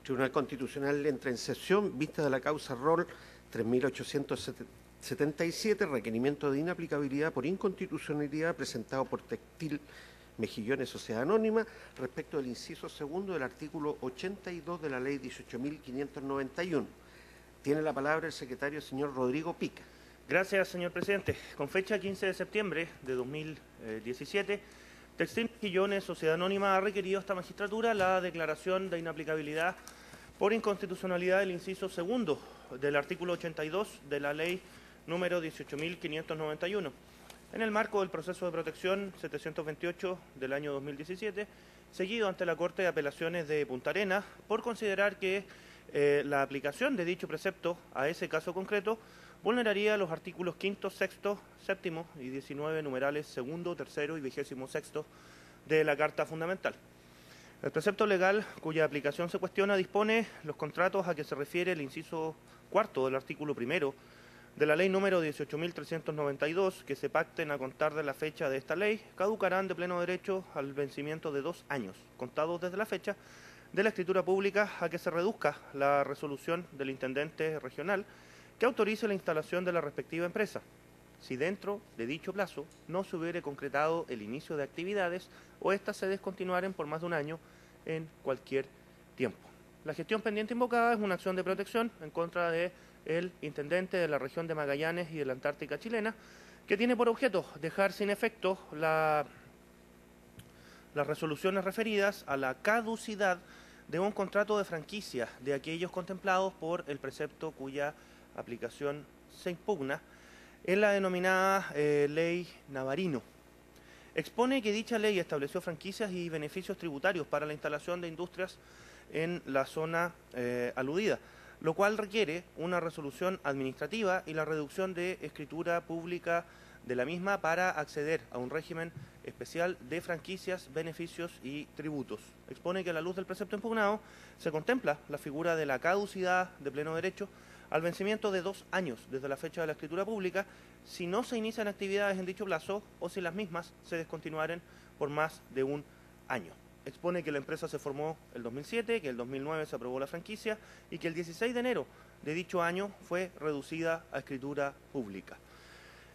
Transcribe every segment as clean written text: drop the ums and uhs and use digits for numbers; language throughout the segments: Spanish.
Tribunal Constitucional entra en sesión, vista de la causa ROL 3877, requerimiento de inaplicabilidad por inconstitucionalidad presentado por Textil Mejillones Sociedad Anónima respecto del inciso segundo del artículo 82 de la Ley 18.591. Tiene la palabra el secretario señor Rodrigo Pica. Gracias, señor presidente. Con fecha 15 de septiembre de 2017, Textil Mejillones Sociedad Anónima ha requerido a esta magistratura la declaración de inaplicabilidad por inconstitucionalidad del inciso segundo del artículo 82 de la Ley número 18.591. En el marco del proceso de protección 728 del año 2017, seguido ante la Corte de Apelaciones de Punta Arenas, por considerar que la aplicación de dicho precepto a ese caso concreto vulneraría los artículos 5º, 6º, 7º y 19 numerales 2º, 3º y 26º de la Carta Fundamental. El precepto legal cuya aplicación se cuestiona dispone los contratos a que se refiere el inciso cuarto del artículo 1 de la Ley número 18.392, que se pacten a contar de la fecha de esta ley, caducarán de pleno derecho al vencimiento de 2 años, contados desde la fecha de la escritura pública a que se reduzca la resolución del intendente regional que autorice la instalación de la respectiva empresa, si dentro de dicho plazo no se hubiere concretado el inicio de actividades o éstas se descontinuaren por más de un año en cualquier tiempo. La gestión pendiente invocada es una acción de protección en contra del intendente de la región de Magallanes y de la Antártica chilena, que tiene por objeto dejar sin efecto las resoluciones referidas a la caducidad de un contrato de franquicia de aquellos contemplados por el precepto cuya aplicación se impugna en la denominada Ley Navarino. Expone que dicha ley estableció franquicias y beneficios tributarios para la instalación de industrias en la zona aludida, lo cual requiere una resolución administrativa y la reducción de escritura pública de la misma para acceder a un régimen especial de franquicias, beneficios y tributos. Expone que a la luz del precepto impugnado se contempla la figura de la caducidad de pleno derecho al vencimiento de 2 años desde la fecha de la escritura pública si no se inician actividades en dicho plazo o si las mismas se descontinuaren por más de un año. Expone que la empresa se formó el 2007, que el 2009 se aprobó la franquicia y que el 16 de enero de dicho año fue reducida a escritura pública.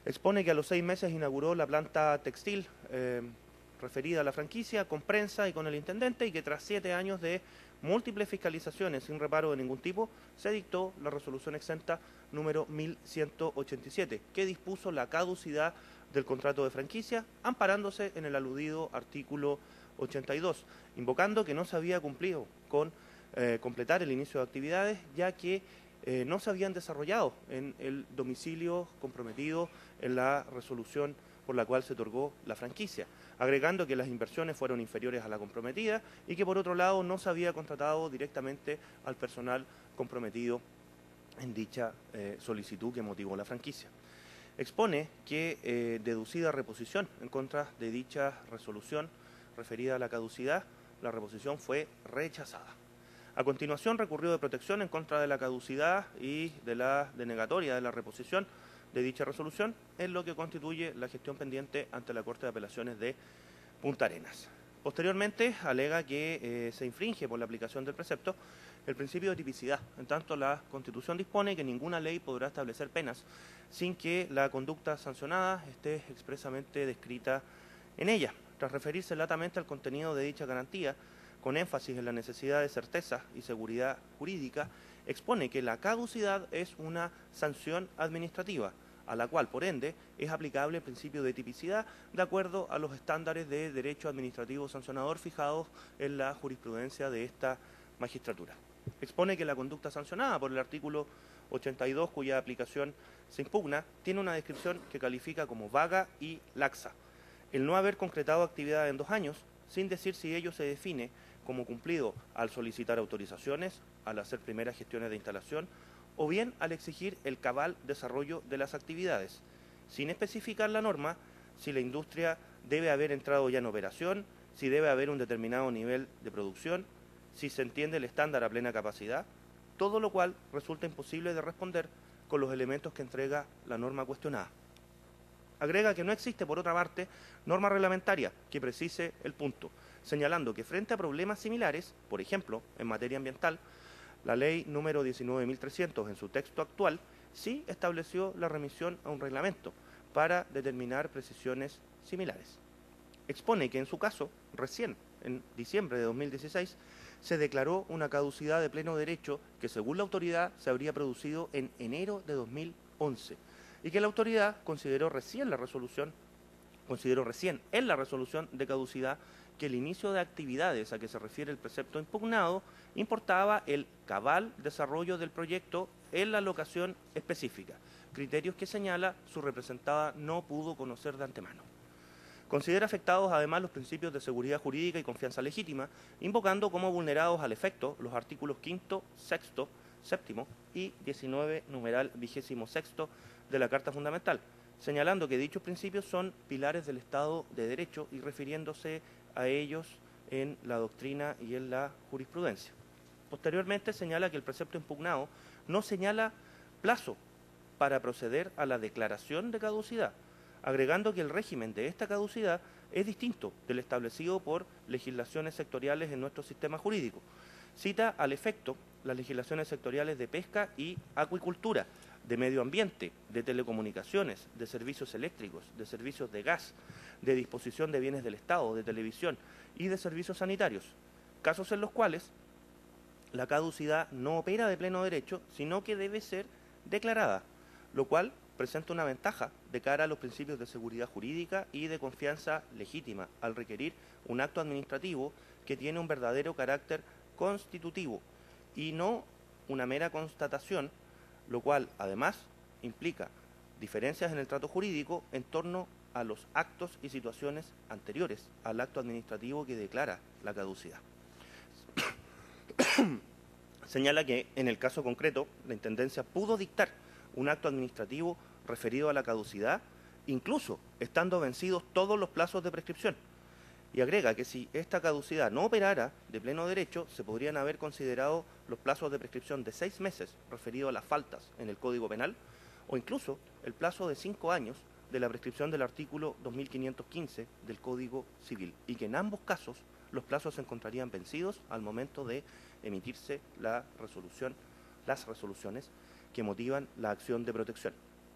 Expone que a los 6 meses inauguró la planta textil referida a la franquicia con prensa y con el intendente y que tras 7 años de múltiples fiscalizaciones sin reparo de ningún tipo se dictó la resolución exenta número 1187 que dispuso la caducidad del contrato de franquicia amparándose en el aludido artículo 82, invocando que no se había cumplido con completar el inicio de actividades ya que no se habían desarrollado en el domicilio comprometido en la resolución por la cual se otorgó la franquicia, agregando que las inversiones fueron inferiores a la comprometida y que por otro lado no se había contratado directamente al personal comprometido en dicha solicitud que motivó la franquicia. Expone que deducida reposición en contra de dicha resolución referida a la caducidad, la reposición fue rechazada. A continuación, recurrió de protección en contra de la caducidad y de la denegatoria de la reposición de dicha resolución, en lo que constituye la gestión pendiente ante la Corte de Apelaciones de Punta Arenas. Posteriormente, alega que se infringe por la aplicación del precepto el principio de tipicidad. En tanto, la Constitución dispone que ninguna ley podrá establecer penas sin que la conducta sancionada esté expresamente descrita en ella. Tras referirse latamente al contenido de dicha garantía, con énfasis en la necesidad de certeza y seguridad jurídica, expone que la caducidad es una sanción administrativa, a la cual, por ende, es aplicable el principio de tipicidad de acuerdo a los estándares de derecho administrativo sancionador fijados en la jurisprudencia de esta magistratura. Expone que la conducta sancionada por el artículo 82, cuya aplicación se impugna, tiene una descripción que califica como vaga y laxa. El no haber concretado actividad en 2 años, sin decir si ello se define como cumplido al solicitar autorizaciones, al hacer primeras gestiones de instalación o bien al exigir el cabal desarrollo de las actividades, sin especificar la norma si la industria debe haber entrado ya en operación, si debe haber un determinado nivel de producción, si se entiende el estándar a plena capacidad, todo lo cual resulta imposible de responder con los elementos que entrega la norma cuestionada. Agrega que no existe, por otra parte, norma reglamentaria que precise el punto, señalando que frente a problemas similares, por ejemplo, en materia ambiental, la ley número 19.300 en su texto actual sí estableció la remisión a un reglamento para determinar precisiones similares. Expone que en su caso, recién, en diciembre de 2016, se declaró una caducidad de pleno derecho que, según la autoridad, se habría producido en enero de 2011 y que la autoridad consideró recién en la resolución de caducidad que el inicio de actividades a que se refiere el precepto impugnado importaba el cabal desarrollo del proyecto en la locación específica, criterios que señala su representada no pudo conocer de antemano. Considera afectados además los principios de seguridad jurídica y confianza legítima, invocando como vulnerados al efecto los artículos 5º, 6º, 7º y 19, numeral 26º de la Carta Fundamental, señalando que dichos principios son pilares del Estado de Derecho y refiriéndose a ellos en la doctrina y en la jurisprudencia. Posteriormente señala que el precepto impugnado no señala plazo para proceder a la declaración de caducidad, agregando que el régimen de esta caducidad es distinto del establecido por legislaciones sectoriales en nuestro sistema jurídico. Cita al efecto las legislaciones sectoriales de pesca y acuicultura, de medio ambiente, de telecomunicaciones, de servicios eléctricos, de servicios de gas, de disposición de bienes del Estado, de televisión y de servicios sanitarios, casos en los cuales la caducidad no opera de pleno derecho, sino que debe ser declarada, lo cual presenta una ventaja de cara a los principios de seguridad jurídica y de confianza legítima, al requerir un acto administrativo que tiene un verdadero carácter constitutivo y no una mera constatación, lo cual además implica diferencias en el trato jurídico en torno a los actos y situaciones anteriores al acto administrativo que declara la caducidad. Señala que en el caso concreto la Intendencia pudo dictar un acto administrativo referido a la caducidad, incluso estando vencidos todos los plazos de prescripción. Y agrega que si esta caducidad no operara de pleno derecho, se podrían haber considerado los plazos de prescripción de 6 meses referidos a las faltas en el Código Penal, o incluso el plazo de 5 años de la prescripción del artículo 2515 del Código Civil, y que en ambos casos los plazos se encontrarían vencidos al momento de emitirse las resoluciones que motivan la acción de protección.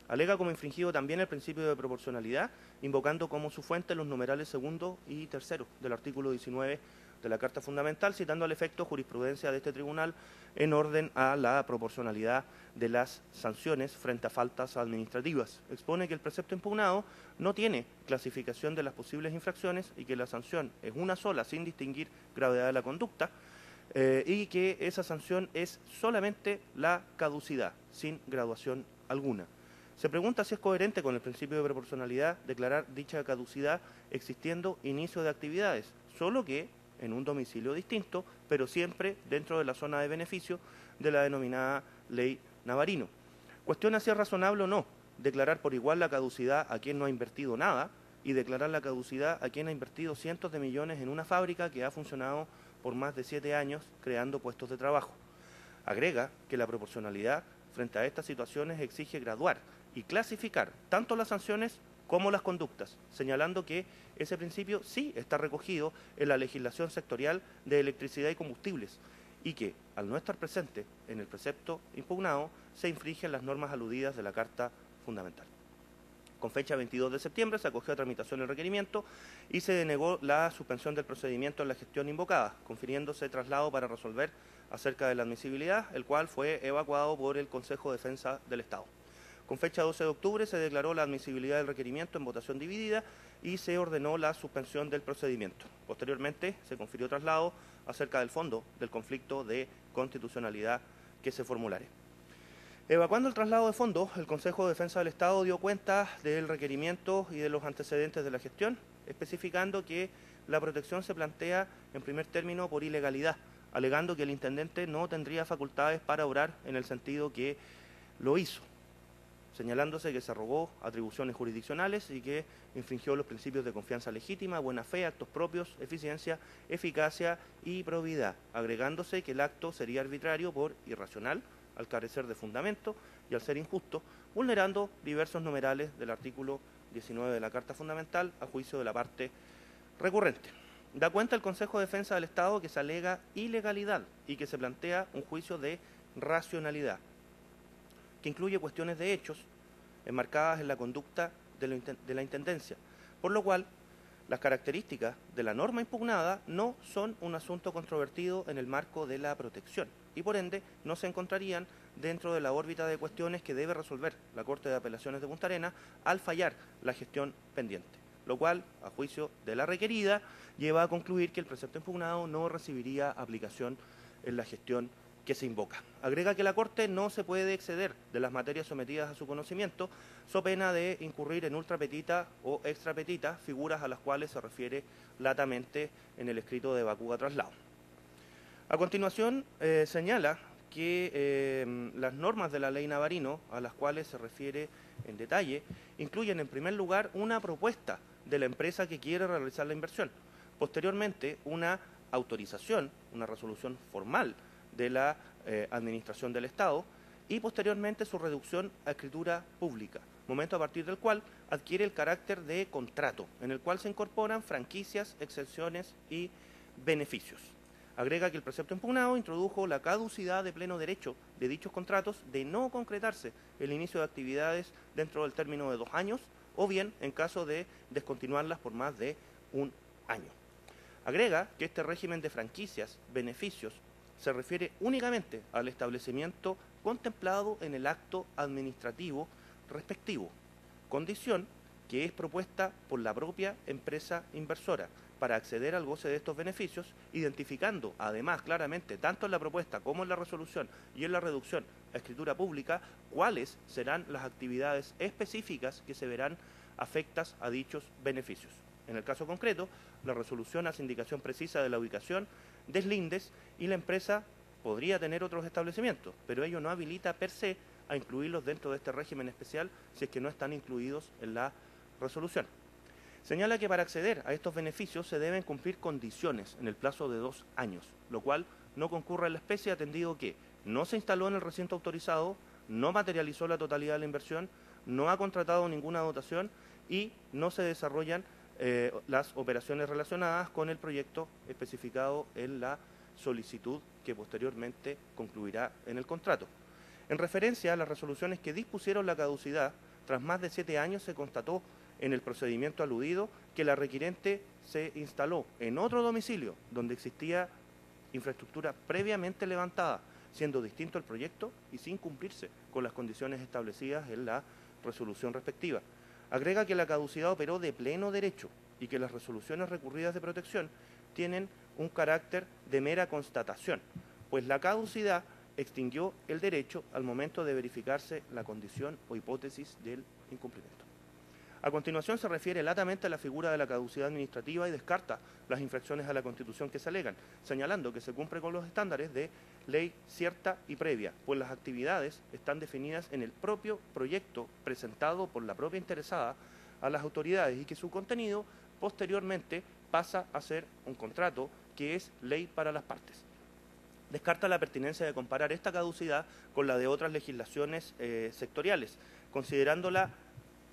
Alega como infringido también el principio de proporcionalidad, invocando como su fuente los numerales segundo y tercero del artículo 19 de la Carta Fundamental, citando al efecto jurisprudencia de este tribunal en orden a la proporcionalidad de las sanciones frente a faltas administrativas. Expone que el precepto impugnado no tiene clasificación de las posibles infracciones y que la sanción es una sola sin distinguir gravedad de la conducta, y que esa sanción es solamente la caducidad, sin graduación alguna. Se pregunta si es coherente con el principio de proporcionalidad declarar dicha caducidad existiendo inicio de actividades, solo que en un domicilio distinto, pero siempre dentro de la zona de beneficio de la denominada Ley Navarino. Cuestiona si es razonable o no declarar por igual la caducidad a quien no ha invertido nada y declarar la caducidad a quien ha invertido cientos de millones en una fábrica que ha funcionado por más de 7 años creando puestos de trabajo. Agrega que la proporcionalidad frente a estas situaciones exige graduar y clasificar tanto las sanciones como las conductas, señalando que ese principio sí está recogido en la legislación sectorial de electricidad y combustibles y que, al no estar presente en el precepto impugnado, se infringen las normas aludidas de la Carta Fundamental. Con fecha 22 de septiembre se acogió a tramitación el requerimiento y se denegó la suspensión del procedimiento en la gestión invocada, confiriéndose traslado para resolver acerca de la admisibilidad, el cual fue evacuado por el Consejo de Defensa del Estado. Con fecha 12 de octubre se declaró la admisibilidad del requerimiento en votación dividida y se ordenó la suspensión del procedimiento. Posteriormente se confirió traslado acerca del fondo del conflicto de constitucionalidad que se formulare. Evacuando el traslado de fondo, el Consejo de Defensa del Estado dio cuenta del requerimiento y de los antecedentes de la gestión, especificando que la protección se plantea en primer término por ilegalidad, alegando que el intendente no tendría facultades para obrar en el sentido que lo hizo, señalándose que se arrogó atribuciones jurisdiccionales y que infringió los principios de confianza legítima, buena fe, actos propios, eficiencia, eficacia y probidad, agregándose que el acto sería arbitrario por irracional, al carecer de fundamento y al ser injusto, vulnerando diversos numerales del artículo 19 de la Carta Fundamental a juicio de la parte recurrente. Da cuenta el Consejo de Defensa del Estado que se alega ilegalidad y que se plantea un juicio de racionalidad, que incluye cuestiones de hechos enmarcadas en la conducta de la Intendencia, por lo cual las características de la norma impugnada no son un asunto controvertido en el marco de la protección y por ende no se encontrarían dentro de la órbita de cuestiones que debe resolver la Corte de Apelaciones de Punta Arenas al fallar la gestión pendiente, lo cual, a juicio de la requerida, lleva a concluir que el precepto impugnado no recibiría aplicación en la gestión que se invoca. Agrega que la Corte no se puede exceder de las materias sometidas a su conocimiento, so pena de incurrir en ultra petita o extra petita, figuras a las cuales se refiere latamente en el escrito de Bacuga Traslado. A continuación, señala que las normas de la Ley Navarino, a las cuales se refiere en detalle, incluyen en primer lugar una propuesta de la empresa que quiere realizar la inversión, posteriormente una autorización, una resolución formal de la Administración del Estado y posteriormente su reducción a escritura pública, momento a partir del cual adquiere el carácter de contrato, en el cual se incorporan franquicias, exenciones y beneficios. Agrega que el precepto impugnado introdujo la caducidad de pleno derecho de dichos contratos de no concretarse el inicio de actividades dentro del término de 2 años o bien en caso de descontinuarlas por más de 1 año. Agrega que este régimen de franquicias, beneficios, se refiere únicamente al establecimiento contemplado en el acto administrativo respectivo, condición que es propuesta por la propia empresa inversora para acceder al goce de estos beneficios, identificando además claramente, tanto en la propuesta como en la resolución y en la reducción a escritura pública, cuáles serán las actividades específicas que se verán afectas a dichos beneficios. En el caso concreto, la resolución hace indicación precisa de la ubicación, deslindes, y la empresa podría tener otros establecimientos, pero ello no habilita per se a incluirlos dentro de este régimen especial si es que no están incluidos en la resolución. Señala que para acceder a estos beneficios se deben cumplir condiciones en el plazo de 2 años, lo cual no concurre en la especie atendido que no se instaló en el recinto autorizado, no materializó la totalidad de la inversión, no ha contratado ninguna dotación y no se desarrollan las operaciones relacionadas con el proyecto especificado en la solicitud que posteriormente concluirá en el contrato. En referencia a las resoluciones que dispusieron la caducidad, tras más de 7 años se constató en el procedimiento aludido que la requirente se instaló en otro domicilio donde existía infraestructura previamente levantada, siendo distinto el proyecto y sin cumplirse con las condiciones establecidas en la resolución respectiva. Agrega que la caducidad operó de pleno derecho y que las resoluciones recurridas de protección tienen un carácter de mera constatación, pues la caducidad extinguió el derecho al momento de verificarse la condición o hipótesis del incumplimiento. A continuación se refiere latamente a la figura de la caducidad administrativa y descarta las infracciones a la Constitución que se alegan, señalando que se cumple con los estándares de ley cierta y previa, pues las actividades están definidas en el propio proyecto presentado por la propia interesada a las autoridades y que su contenido posteriormente pasa a ser un contrato que es ley para las partes. Descarta la pertinencia de comparar esta caducidad con la de otras legislaciones sectoriales, considerándola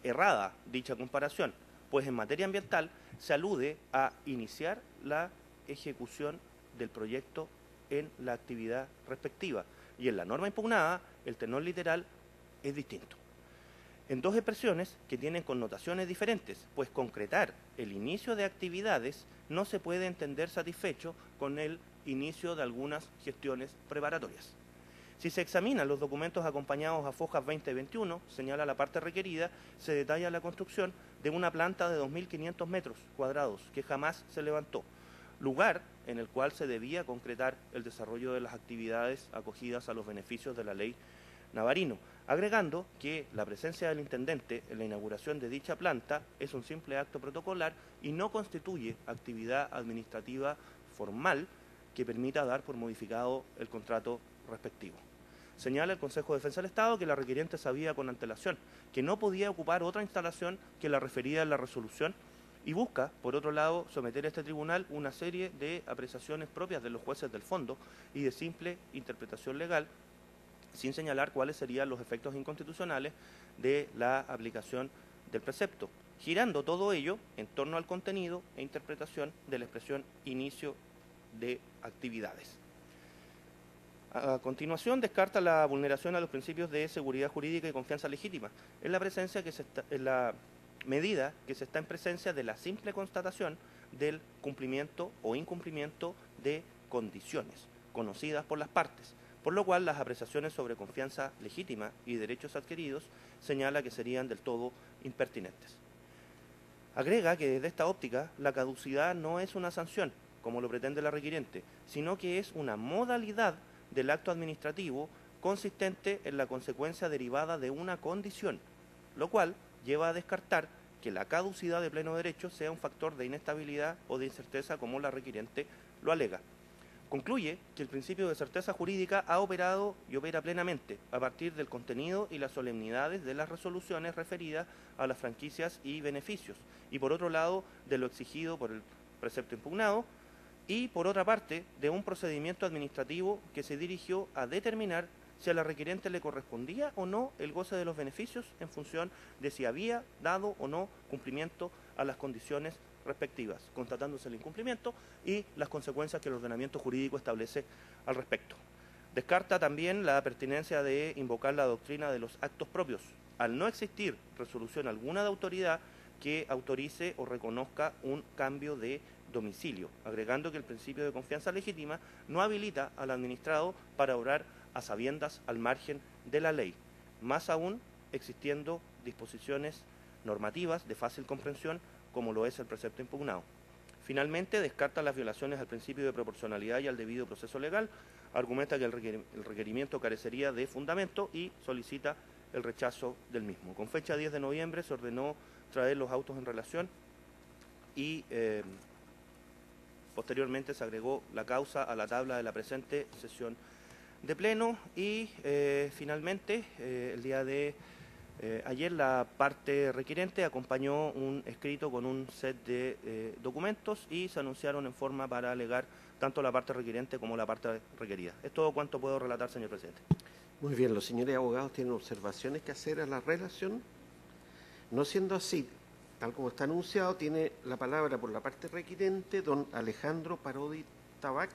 errada dicha comparación, pues en materia ambiental se alude a iniciar la ejecución del proyecto en la actividad respectiva y en la norma impugnada el tenor literal es distinto. En dos expresiones que tienen connotaciones diferentes, pues concretar el inicio de actividades no se puede entender satisfecho con el inicio de algunas gestiones preparatorias. Si se examinan los documentos acompañados a fojas 20 y 21, señala la parte requerida, se detalla la construcción de una planta de 2.500 metros cuadrados que jamás se levantó, lugar en el cual se debía concretar el desarrollo de las actividades acogidas a los beneficios de la ley Navarino, agregando que la presencia del intendente en la inauguración de dicha planta es un simple acto protocolar y no constituye actividad administrativa formal que permita dar por modificado el contrato respectivo. Señala el Consejo de Defensa del Estado que la requiriente sabía con antelación que no podía ocupar otra instalación que la referida en la resolución y busca, por otro lado, someter a este tribunal una serie de apreciaciones propias de los jueces del fondo y de simple interpretación legal, sin señalar cuáles serían los efectos inconstitucionales de la aplicación del precepto, girando todo ello en torno al contenido e interpretación de la expresión inicio de actividades. A continuación, descarta la vulneración a los principios de seguridad jurídica y confianza legítima en la medida que se está en presencia de la simple constatación del cumplimiento o incumplimiento de condiciones conocidas por las partes, por lo cual las apreciaciones sobre confianza legítima y derechos adquiridos señala que serían del todo impertinentes. Agrega que desde esta óptica la caducidad no es una sanción, como lo pretende la requiriente, sino que es una modalidad del acto administrativo consistente en la consecuencia derivada de una condición, lo cual lleva a descartar que la caducidad de pleno derecho sea un factor de inestabilidad o de incerteza como la requiriente lo alega. Concluye que el principio de certeza jurídica ha operado y opera plenamente a partir del contenido y las solemnidades de las resoluciones referidas a las franquicias y beneficios, y por otro lado de lo exigido por el precepto impugnado, y por otra parte de un procedimiento administrativo que se dirigió a determinar si a la requiriente le correspondía o no el goce de los beneficios en función de si había dado o no cumplimiento a las condiciones respectivas, constatándose el incumplimiento y las consecuencias que el ordenamiento jurídico establece al respecto. Descarta también la pertinencia de invocar la doctrina de los actos propios, al no existir resolución alguna de autoridad que autorice o reconozca un cambio de domicilio, agregando que el principio de confianza legítima no habilita al administrado para obrar a sabiendas al margen de la ley, más aún existiendo disposiciones normativas de fácil comprensión como lo es el precepto impugnado. Finalmente, descarta las violaciones al principio de proporcionalidad y al debido proceso legal, argumenta que el requerimiento carecería de fundamento y solicita el rechazo del mismo. Con fecha 10 de noviembre se ordenó traer los autos en relación y posteriormente se agregó la causa a la tabla de la presente sesión de pleno y finalmente el día de ayer la parte requirente acompañó un escrito con un set de documentos y se anunciaron en forma para alegar tanto la parte requirente como la parte requerida. Es todo cuanto puedo relatar, señor presidente. Muy bien, los señores abogados tienen observaciones que hacer a la relación. No siendo así, tal como está anunciado, tiene la palabra por la parte requirente don Alejandro Parodi Tabac,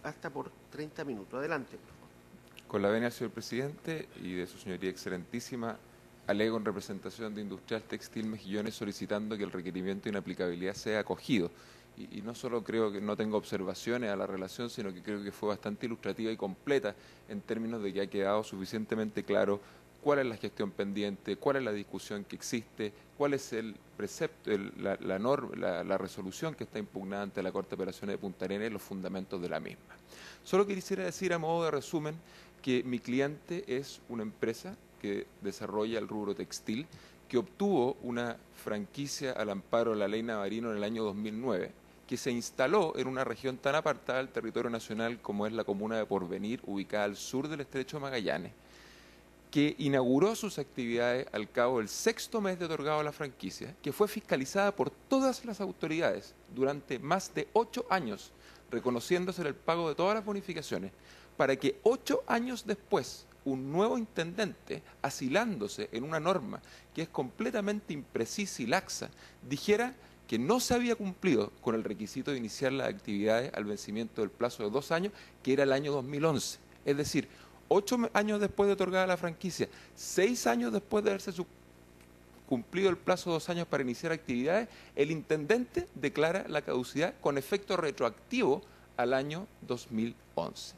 hasta por 30 minutos. Adelante, por favor. Con la venia del señor presidente y de su señoría excelentísima, alego en representación de Industrial Textil Mejillones solicitando que el requerimiento de inaplicabilidad sea acogido. Y no solo creo que no tengo observaciones a la relación, sino que creo que fue bastante ilustrativa y completa en términos de que ha quedado suficientemente claro cuál es la gestión pendiente, cuál es la discusión que existe, cuál es el precepto, la resolución que está impugnada ante la Corte de Apelaciones de Punta Arenas y los fundamentos de la misma. Solo quisiera decir a modo de resumen que mi cliente es una empresa que desarrolla el rubro textil, que obtuvo una franquicia al amparo de la ley Navarino en el año 2009, que se instaló en una región tan apartada del territorio nacional como es la comuna de Porvenir, ubicada al sur del Estrecho de Magallanes, que inauguró sus actividades al cabo del 6º mes de otorgado la franquicia, que fue fiscalizada por todas las autoridades durante más de 8 años, reconociéndose el pago de todas las bonificaciones, para que 8 años después un nuevo intendente, asilándose en una norma que es completamente imprecisa y laxa, dijera que no se había cumplido con el requisito de iniciar las actividades al vencimiento del plazo de 2 años, que era el año 2011. Es decir, 8 años después de otorgada la franquicia, 6 años después de haberse cumplido el plazo de 2 años para iniciar actividades, el intendente declara la caducidad con efecto retroactivo al año 2011.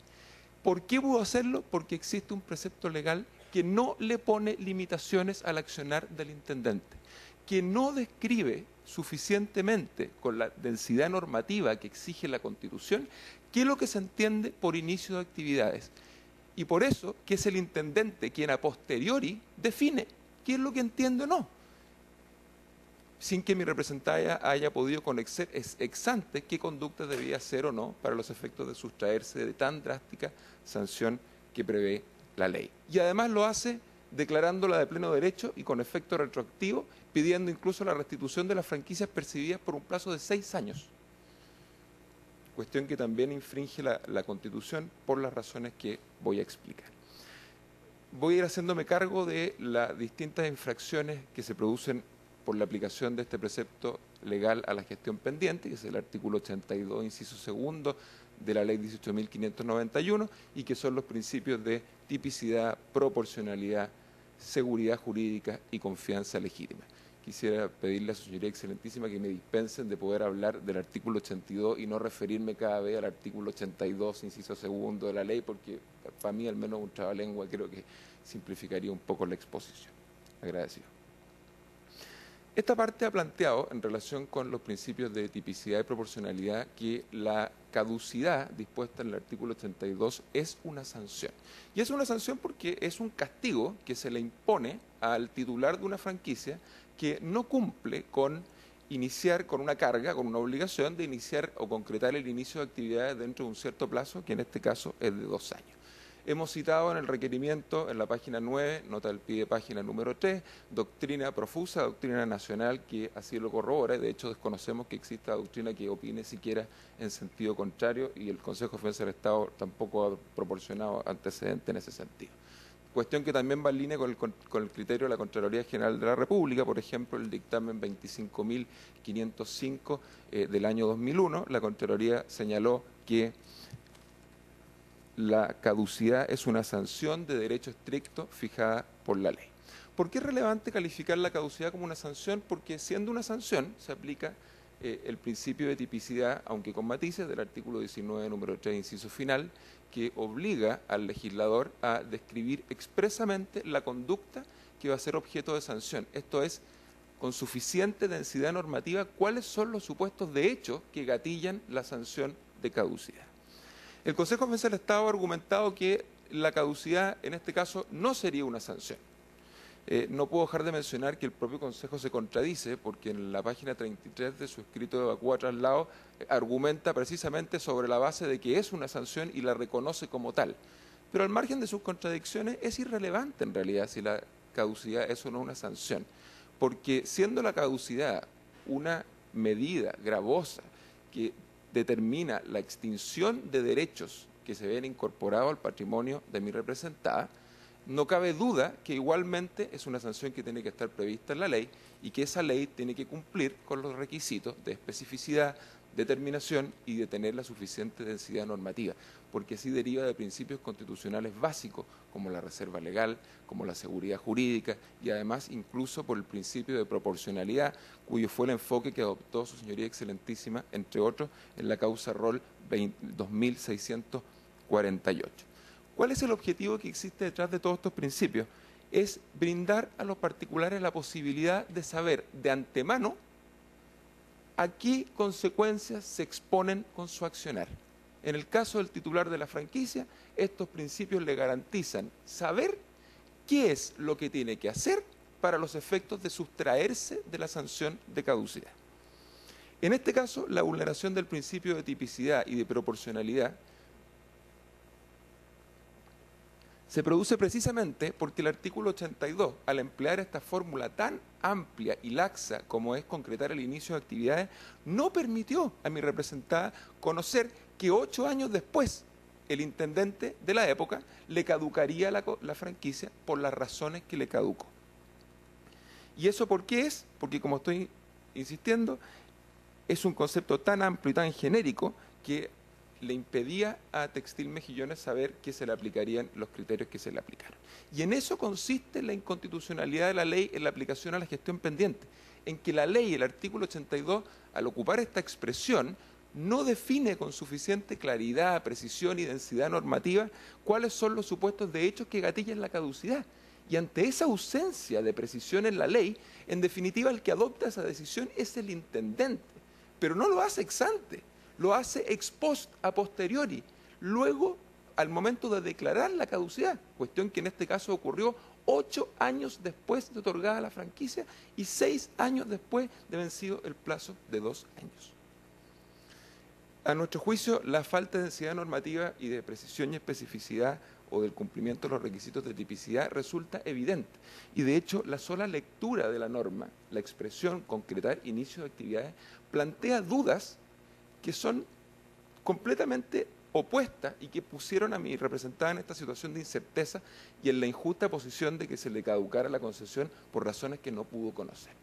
¿Por qué pudo hacerlo? Porque existe un precepto legal que no le pone limitaciones al accionar del intendente, que no describe suficientemente con la densidad normativa que exige la Constitución qué es lo que se entiende por inicio de actividades. Y por eso que es el intendente quien a posteriori define qué es lo que entiende o no, sin que mi representada haya podido conocer ex ante qué conducta debía hacer o no para los efectos de sustraerse de tan drástica sanción que prevé la ley. Y además lo hace declarándola de pleno derecho y con efecto retroactivo, pidiendo incluso la restitución de las franquicias percibidas por un plazo de 6 años. Cuestión que también infringe la Constitución por las razones que voy a explicar. Voy a ir haciéndome cargo de las distintas infracciones que se producen por la aplicación de este precepto legal a la gestión pendiente, que es el artículo 82, inciso segundo de la ley 18.591, y que son los principios de tipicidad, proporcionalidad, seguridad jurídica y confianza legítima. Quisiera pedirle a su señoría excelentísima que me dispensen de poder hablar del artículo 82 y no referirme cada vez al artículo 82, inciso segundo de la ley, porque para mí, al menos un trabalengua, creo que simplificaría un poco la exposición. Agradecido. Esta parte ha planteado, en relación con los principios de tipicidad y proporcionalidad, que la caducidad dispuesta en el artículo 82 es una sanción. Y es una sanción porque es un castigo que se le impone al titular de una franquicia que no cumple con iniciar con una carga, con una obligación de iniciar o concretar el inicio de actividades dentro de un cierto plazo, que en este caso es de 2 años. Hemos citado en el requerimiento, en la página 9, nota del pie de página número 3, doctrina profusa, doctrina nacional que así lo corrobora. De hecho, desconocemos que exista doctrina que opine siquiera en sentido contrario, y el Consejo de Defensa del Estado tampoco ha proporcionado antecedentes en ese sentido. Cuestión que también va en línea con el criterio de la Contraloría General de la República. Por ejemplo, el dictamen 25.505 del año 2001, la Contraloría señaló que la caducidad es una sanción de derecho estricto fijada por la ley. ¿Por qué es relevante calificar la caducidad como una sanción? Porque siendo una sanción se aplica el principio de tipicidad, aunque con matices, del artículo 19, número 3, inciso final, que obliga al legislador a describir expresamente la conducta que va a ser objeto de sanción. Esto es, con suficiente densidad normativa, cuáles son los supuestos de hecho que gatillan la sanción de caducidad. El Consejo de Defensa del Estado ha argumentado que la caducidad, en este caso, no sería una sanción. No puedo dejar de mencionar que el propio Consejo se contradice, porque en la página 33 de su escrito de vacúa traslado argumenta precisamente sobre la base de que es una sanción y la reconoce como tal. Pero al margen de sus contradicciones, es irrelevante en realidad si la caducidad es o no una sanción, porque siendo la caducidad una medida gravosa que determina la extinción de derechos que se ven incorporados al patrimonio de mi representada, no cabe duda que igualmente es una sanción que tiene que estar prevista en la ley y que esa ley tiene que cumplir con los requisitos de especificidad, determinación y de tener la suficiente densidad normativa, porque así deriva de principios constitucionales básicos como la reserva legal, como la seguridad jurídica y además incluso por el principio de proporcionalidad, cuyo fue el enfoque que adoptó su señoría excelentísima, entre otros, en la causa Rol 2648. ¿Cuál es el objetivo que existe detrás de todos estos principios? Es brindar a los particulares la posibilidad de saber de antemano a qué consecuencias se exponen con su accionar. En el caso del titular de la franquicia, estos principios le garantizan saber qué es lo que tiene que hacer para los efectos de sustraerse de la sanción de caducidad. En este caso, la vulneración del principio de tipicidad y de proporcionalidad se produce precisamente porque el artículo 82, al emplear esta fórmula tan amplia y laxa como es concretar el inicio de actividades, no permitió a mi representada conocer que 8 años después el intendente de la época le caducaría la franquicia por las razones que le caducó. ¿Y eso por qué es? Porque, como estoy insistiendo, es un concepto tan amplio y tan genérico que le impedía a Textil Mejillones saber que se le aplicarían los criterios que se le aplicaron. Y en eso consiste la inconstitucionalidad de la ley en la aplicación a la gestión pendiente, en que la ley, el artículo 82, al ocupar esta expresión, no define con suficiente claridad, precisión y densidad normativa cuáles son los supuestos de hechos que gatillan la caducidad. Y ante esa ausencia de precisión en la ley, en definitiva el que adopta esa decisión es el intendente, pero no lo hace ex ante, lo hace ex post, a posteriori, luego al momento de declarar la caducidad, cuestión que en este caso ocurrió 8 años después de otorgada la franquicia y 6 años después de vencido el plazo de 2 años. A nuestro juicio, la falta de densidad normativa y de precisión y especificidad o del cumplimiento de los requisitos de tipicidad resulta evidente. Y de hecho, la sola lectura de la norma, la expresión concretar inicio de actividades, plantea dudas que son completamente opuestas y que pusieron a mi representada en esta situación de incerteza y en la injusta posición de que se le caducara la concesión por razones que no pudo conocer.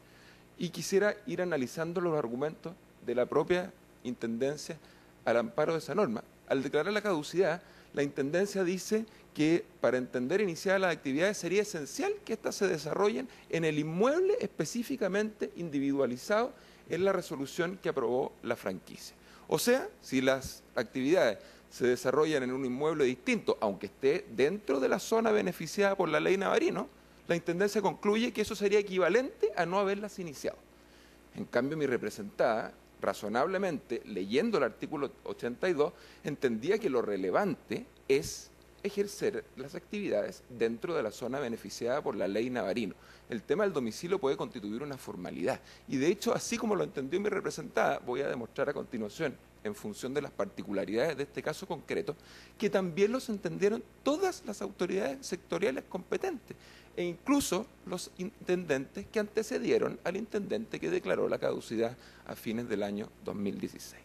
y quisiera ir analizando los argumentos de la propia Intendencia al amparo de esa norma. Al declarar la caducidad, la Intendencia dice que para entender iniciadas las actividades sería esencial que éstas se desarrollen en el inmueble específicamente individualizado en la resolución que aprobó la franquicia. O sea, si las actividades se desarrollan en un inmueble distinto, aunque esté dentro de la zona beneficiada por la ley Navarino, la Intendencia concluye que eso sería equivalente a no haberlas iniciado. En cambio, mi representada, razonablemente, leyendo el artículo 82, entendía que lo relevante es ejercer las actividades dentro de la zona beneficiada por la ley Navarino. El tema del domicilio puede constituir una formalidad. Y de hecho, así como lo entendió mi representada, voy a demostrar a continuación, en función de las particularidades de este caso concreto, que también los entendieron todas las autoridades sectoriales competentes, e incluso los intendentes que antecedieron al intendente que declaró la caducidad a fines del año 2016.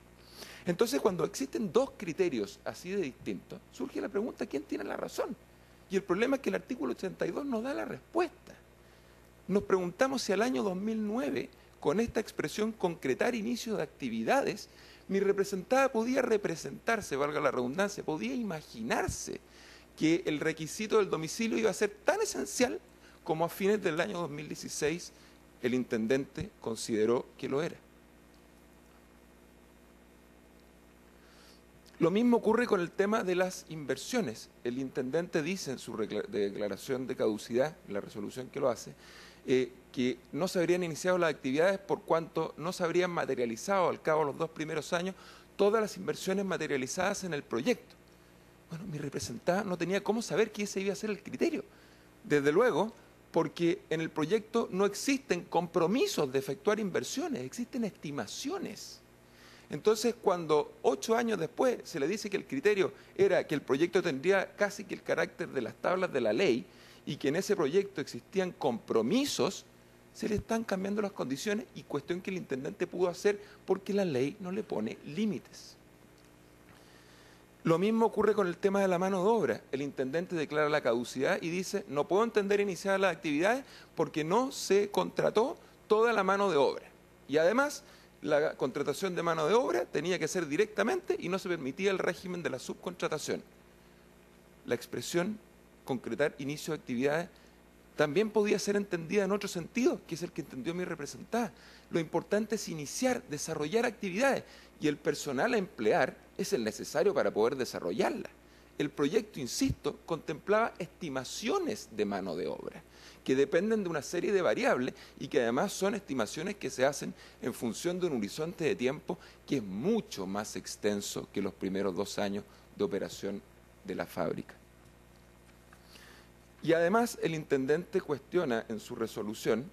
Entonces, cuando existen dos criterios así de distintos, surge la pregunta, ¿quién tiene la razón? Y el problema es que el artículo 82 nos da la respuesta. Nos preguntamos si al año 2009, con esta expresión concretar inicio de actividades, mi representada podía representarse, valga la redundancia, podía imaginarse que el requisito del domicilio iba a ser tan esencial como a fines del año 2016 el intendente consideró que lo era. Lo mismo ocurre con el tema de las inversiones. El intendente dice en su declaración de caducidad, en la resolución que lo hace, que no se habrían iniciado las actividades por cuanto no se habrían materializado al cabo de los 2 primeros años todas las inversiones materializadas en el proyecto. Bueno, mi representada no tenía cómo saber que ese iba a ser el criterio. Desde luego, porque en el proyecto no existen compromisos de efectuar inversiones, existen estimaciones. Entonces, cuando 8 años después se le dice que el criterio era que el proyecto tendría casi que el carácter de las tablas de la ley y que en ese proyecto existían compromisos, se le están cambiando las condiciones y cuestión que el intendente pudo hacer porque la ley no le pone límites. Lo mismo ocurre con el tema de la mano de obra. El intendente declara la caducidad y dice, no puedo entender iniciar las actividades porque no se contrató toda la mano de obra. Y además, la contratación de mano de obra tenía que ser directamente y no se permitía el régimen de la subcontratación. La expresión concretar inicio de actividades también podía ser entendida en otro sentido, que es el que entendió mi representada. Lo importante es iniciar, desarrollar actividades y el personal a emplear es el necesario para poder desarrollarlas. El proyecto, insisto, contemplaba estimaciones de mano de obra que dependen de una serie de variables y que además son estimaciones que se hacen en función de un horizonte de tiempo que es mucho más extenso que los primeros 2 años de operación de la fábrica. Y además el intendente cuestiona en su resolución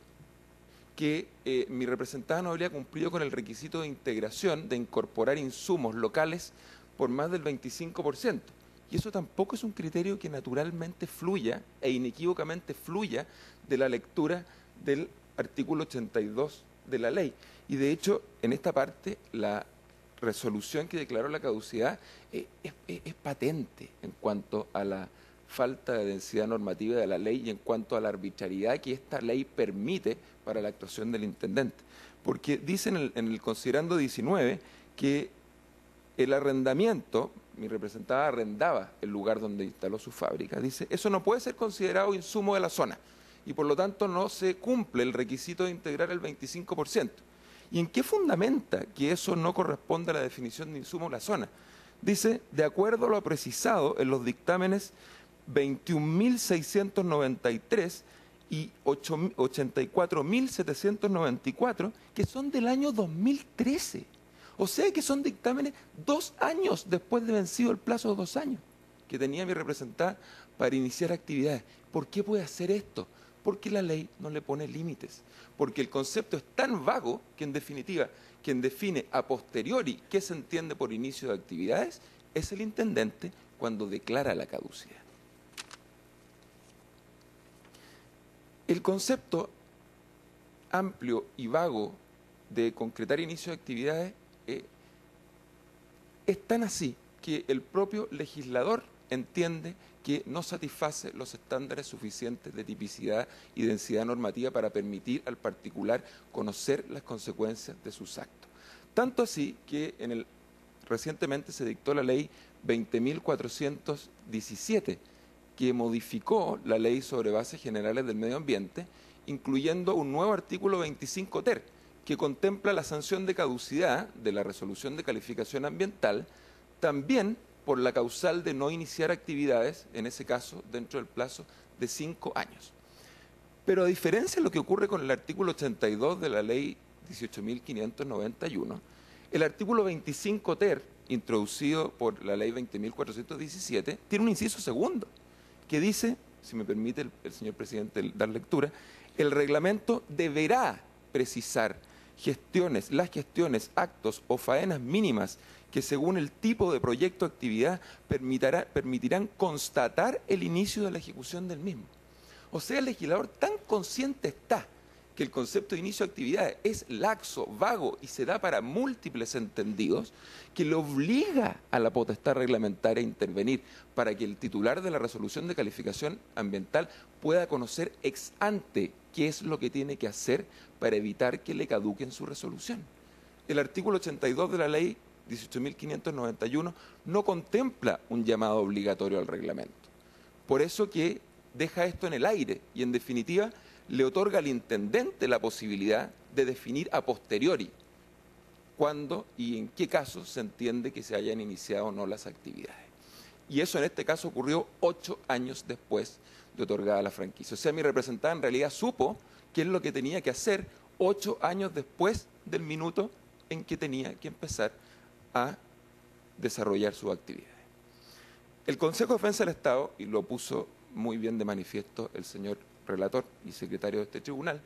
que mi representada no habría cumplido con el requisito de integración de incorporar insumos locales por más del 25%. Y eso tampoco es un criterio que naturalmente fluya e inequívocamente fluya de la lectura del artículo 82 de la ley. Y de hecho, en esta parte, la resolución que declaró la caducidad es patente en cuanto a la falta de densidad normativa de la ley y en cuanto a la arbitrariedad que esta ley permite para la actuación del intendente. Porque dice en el considerando 19 que el arrendamiento, mi representada arrendaba el lugar donde instaló su fábrica, dice, eso no puede ser considerado insumo de la zona y por lo tanto no se cumple el requisito de integrar el 25%. ¿Y en qué fundamenta que eso no corresponde a la definición de insumo de la zona? Dice, de acuerdo a lo precisado en los dictámenes 21.693 y 84.794, que son del año 2013. O sea que son dictámenes 2 años después de vencido el plazo de 2 años que tenía mi representada para iniciar actividades. ¿Por qué puede hacer esto? Porque la ley no le pone límites. Porque el concepto es tan vago que en definitiva quien define a posteriori qué se entiende por inicio de actividades es el intendente cuando declara la caducidad. El concepto amplio y vago de concretar inicio de actividades es tan así que el propio legislador entiende que no satisface los estándares suficientes de tipicidad y densidad normativa para permitir al particular conocer las consecuencias de sus actos. Tanto así que recientemente se dictó la ley 20.417, que modificó la ley sobre bases generales del medio ambiente, incluyendo un nuevo artículo 25 ter, que contempla la sanción de caducidad de la resolución de calificación ambiental, también por la causal de no iniciar actividades, en ese caso, dentro del plazo de 5 años. Pero a diferencia de lo que ocurre con el artículo 82 de la ley 18.591, el artículo 25 ter, introducido por la ley 20.417, tiene un inciso segundo, que dice, si me permite el señor presidente dar lectura, el reglamento deberá precisar las gestiones, actos o faenas mínimas que según el tipo de proyecto o actividad permitirán constatar el inicio de la ejecución del mismo. O sea, el legislador tan consciente está que el concepto de inicio de actividades es laxo, vago y se da para múltiples entendidos, que le obliga a la potestad reglamentaria a intervenir para que el titular de la resolución de calificación ambiental pueda conocer ex ante qué es lo que tiene que hacer para evitar que le caduquen su resolución. El artículo 82 de la ley 18.591 no contempla un llamado obligatorio al reglamento. Por eso que deja esto en el aire y, en definitiva, le otorga al intendente la posibilidad de definir a posteriori cuándo y en qué casos se entiende que se hayan iniciado o no las actividades. Y eso en este caso ocurrió 8 años después de otorgada la franquicia. O sea, mi representante en realidad supo qué es lo que tenía que hacer 8 años después del minuto en que tenía que empezar a desarrollar sus actividades. El Consejo de Defensa del Estado, y lo puso muy bien de manifiesto el señor relator y secretario de este tribunal,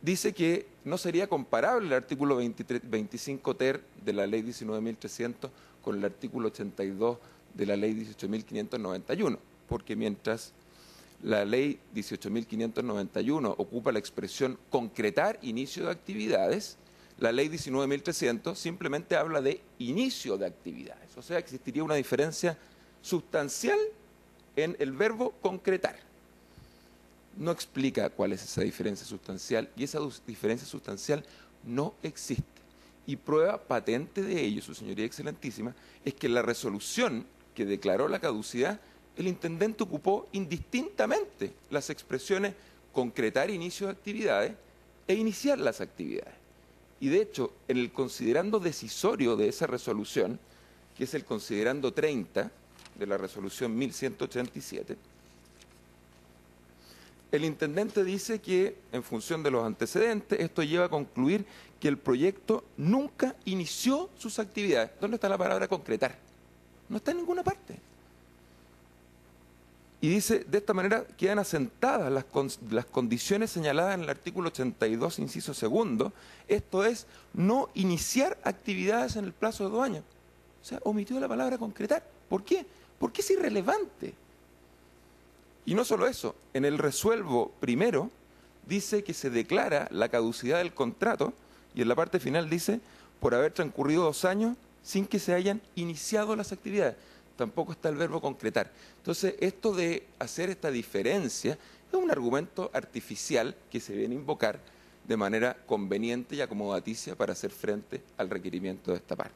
dice que no sería comparable el artículo 25 ter de la ley 19.300 con el artículo 82 de la ley 18.591, porque mientras la ley 18.591 ocupa la expresión concretar inicio de actividades, la ley 19.300 simplemente habla de inicio de actividades. O sea, existiría una diferencia sustancial en el verbo concretar. No explica cuál es esa diferencia sustancial, y esa diferencia sustancial no existe. Y prueba patente de ello, su señoría excelentísima, es que la resolución que declaró la caducidad, el intendente ocupó indistintamente las expresiones concretar inicio de actividades e iniciar las actividades. Y de hecho, en el considerando decisorio de esa resolución, que es el considerando 30 de la resolución 1187, el intendente dice que, en función de los antecedentes, esto lleva a concluir que el proyecto nunca inició sus actividades. ¿Dónde está la palabra concretar? No está en ninguna parte. Y dice, de esta manera quedan asentadas las condiciones señaladas en el artículo 82, inciso segundo, esto es, no iniciar actividades en el plazo de 2 años. O sea, omitió la palabra concretar. ¿Por qué? Porque es irrelevante. Y no solo eso, en el resuelvo primero dice que se declara la caducidad del contrato y en la parte final dice, por haber transcurrido 2 años sin que se hayan iniciado las actividades. Tampoco está el verbo concretar. Entonces, esto de hacer esta diferencia es un argumento artificial que se viene a invocar de manera conveniente y acomodaticia para hacer frente al requerimiento de esta parte.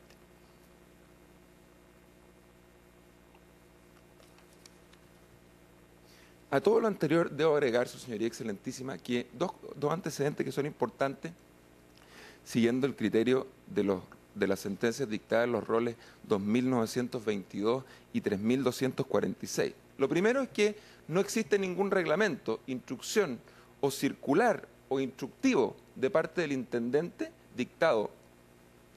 A todo lo anterior debo agregar, su señoría excelentísima, que dos antecedentes que son importantes, siguiendo el criterio de las sentencias dictadas en los roles 2.922 y 3.246. Lo primero es que no existe ningún reglamento, instrucción o circular o instructivo de parte del intendente dictado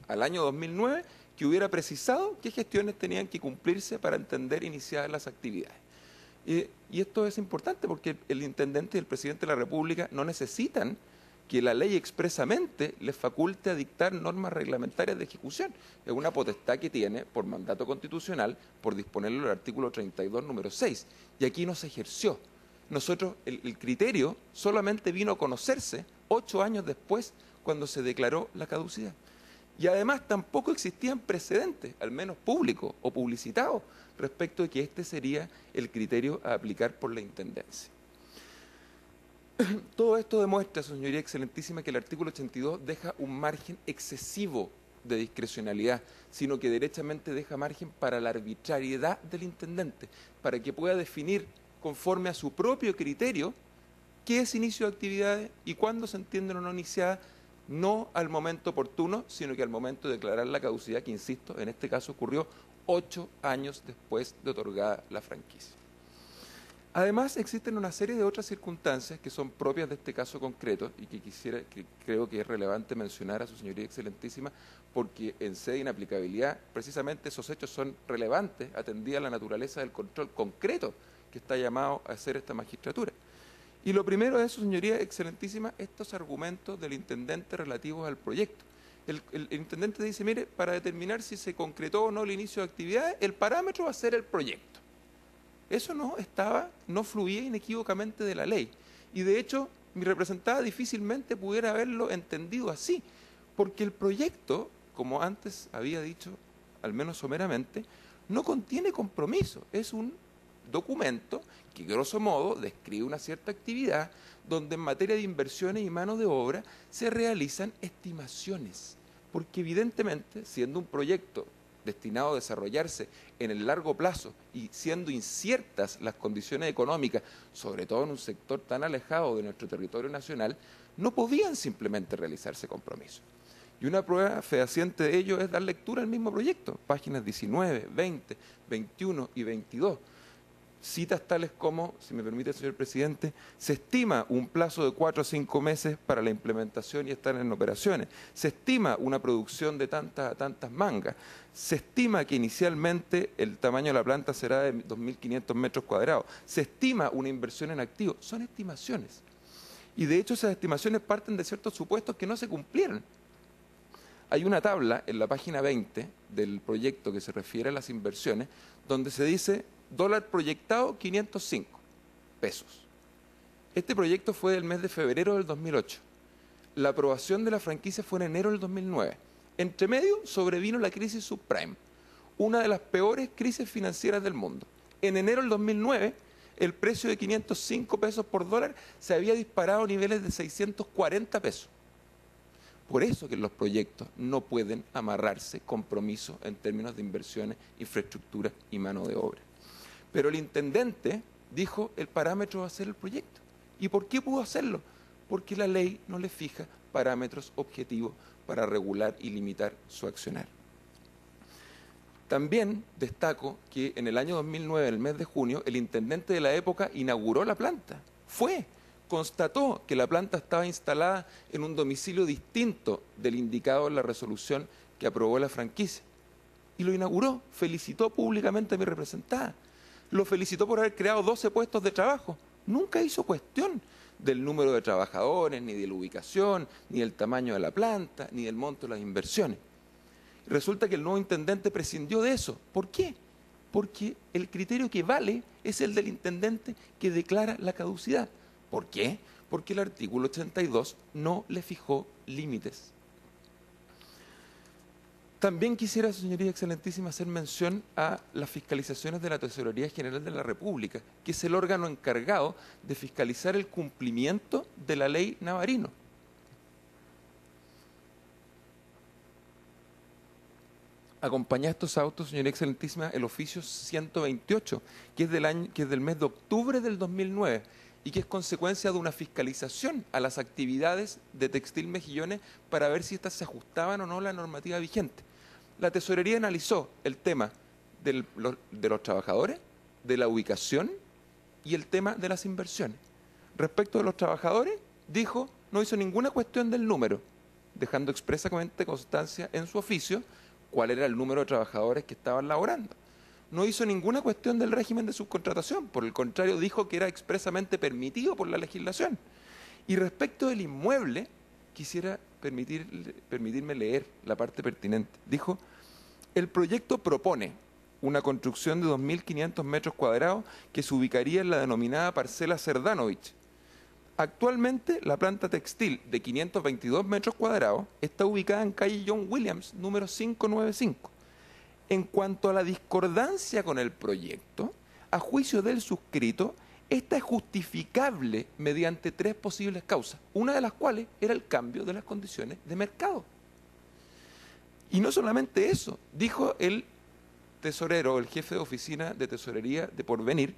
al año 2009 que hubiera precisado qué gestiones tenían que cumplirse para entender iniciadas las actividades. Y esto es importante porque el intendente y el presidente de la República no necesitan que la ley expresamente les faculte a dictar normas reglamentarias de ejecución. Es una potestad que tiene por mandato constitucional, por disponerlo el artículo 32, número 6. Y aquí no se ejerció. Nosotros, el criterio solamente vino a conocerse 8 años después, cuando se declaró la caducidad. Y además tampoco existían precedentes, al menos públicos o publicitados, respecto de que este sería el criterio a aplicar por la Intendencia. Todo esto demuestra, señoría excelentísima, que el artículo 82 deja un margen excesivo de discrecionalidad, sino que derechamente deja margen para la arbitrariedad del intendente, para que pueda definir conforme a su propio criterio qué es inicio de actividades y cuándo se entienden o no iniciadas, no al momento oportuno, sino que al momento de declarar la caducidad, que insisto, en este caso ocurrió 8 años después de otorgada la franquicia. Además, existen una serie de otras circunstancias que son propias de este caso concreto y que creo que es relevante mencionar a su señoría excelentísima, porque en sede de inaplicabilidad, precisamente esos hechos son relevantes, atendida la naturaleza del control concreto que está llamado a hacer esta magistratura. Y lo primero es, su señoría excelentísima, estos argumentos del intendente relativos al proyecto. El intendente dice, mire, para determinar si se concretó o no el inicio de actividades, el parámetro va a ser el proyecto. Eso no fluía inequívocamente de la ley. Y de hecho, mi representada difícilmente pudiera haberlo entendido así, porque el proyecto, como antes había dicho, al menos someramente, no contiene compromiso. Es un documento que, grosso modo, describe una cierta actividad donde en materia de inversiones y mano de obra se realizan estimaciones. Porque evidentemente, siendo un proyecto destinado a desarrollarse en el largo plazo y siendo inciertas las condiciones económicas, sobre todo en un sector tan alejado de nuestro territorio nacional, no podían simplemente realizarse compromisos. Y una prueba fehaciente de ello es dar lectura al mismo proyecto, páginas 19, 20, 21 y 22. Citas tales como, si me permite, señor presidente, se estima un plazo de 4 a 5 meses para la implementación y estar en operaciones. Se estima una producción de tantas a tantas mangas. Se estima que inicialmente el tamaño de la planta será de 2.500 metros cuadrados. Se estima una inversión en activos. Son estimaciones. Y de hecho esas estimaciones parten de ciertos supuestos que no se cumplieron. Hay una tabla en la página 20 del proyecto que se refiere a las inversiones, donde se dice dólar proyectado 505 pesos. Este proyecto fue del mes de febrero del 2008. La aprobación de la franquicia fue en enero del 2009. Entre medio sobrevino la crisis subprime, una de las peores crisis financieras del mundo. En enero del 2009, el precio de 505 pesos por dólar se había disparado a niveles de 640 pesos. Por eso que los proyectos no pueden amarrarse compromisos en términos de inversiones, infraestructura y mano de obra. Pero el intendente dijo el parámetro va a ser el proyecto. ¿Y por qué pudo hacerlo? Porque la ley no le fija parámetros objetivos para regular y limitar su accionar. También destaco que en el año 2009, en el mes de junio, el intendente de la época inauguró la planta. Constató que la planta estaba instalada en un domicilio distinto del indicado en la resolución que aprobó la franquicia. Y lo inauguró, felicitó públicamente a mi representada. Lo felicitó por haber creado 12 puestos de trabajo. Nunca hizo cuestión del número de trabajadores, ni de la ubicación, ni del tamaño de la planta, ni del monto de las inversiones. Resulta que el nuevo intendente prescindió de eso. ¿Por qué? Porque el criterio que vale es el del intendente que declara la caducidad. ¿Por qué? Porque el artículo 82 no le fijó límites. También quisiera, señoría excelentísima, hacer mención a las fiscalizaciones de la Tesorería General de la República, que es el órgano encargado de fiscalizar el cumplimiento de la ley Navarino. Acompaña a estos autos, señoría excelentísima, el oficio 128, que es del mes de octubre del 2009 y que es consecuencia de una fiscalización a las actividades de Textil Mejillones para ver si éstas se ajustaban o no a la normativa vigente. La Tesorería analizó el tema de los trabajadores, de la ubicación y el tema de las inversiones. Respecto de los trabajadores, dijo, no hizo ninguna cuestión del número, dejando expresamente constancia en su oficio cuál era el número de trabajadores que estaban laborando. No hizo ninguna cuestión del régimen de subcontratación, por el contrario dijo que era expresamente permitido por la legislación. Y respecto del inmueble, quisiera permitirme leer la parte pertinente. Dijo, el proyecto propone una construcción de 2.500 metros cuadrados que se ubicaría en la denominada parcela Cerdanovich, Actualmente, la planta textil de 522 metros cuadrados está ubicada en calle John Williams, número 595. En cuanto a la discordancia con el proyecto, a juicio del suscrito, esta es justificable mediante 3 posibles causas, una de las cuales era el cambio de las condiciones de mercado. Y no solamente eso, dijo el tesorero, el jefe de oficina de tesorería de Porvenir,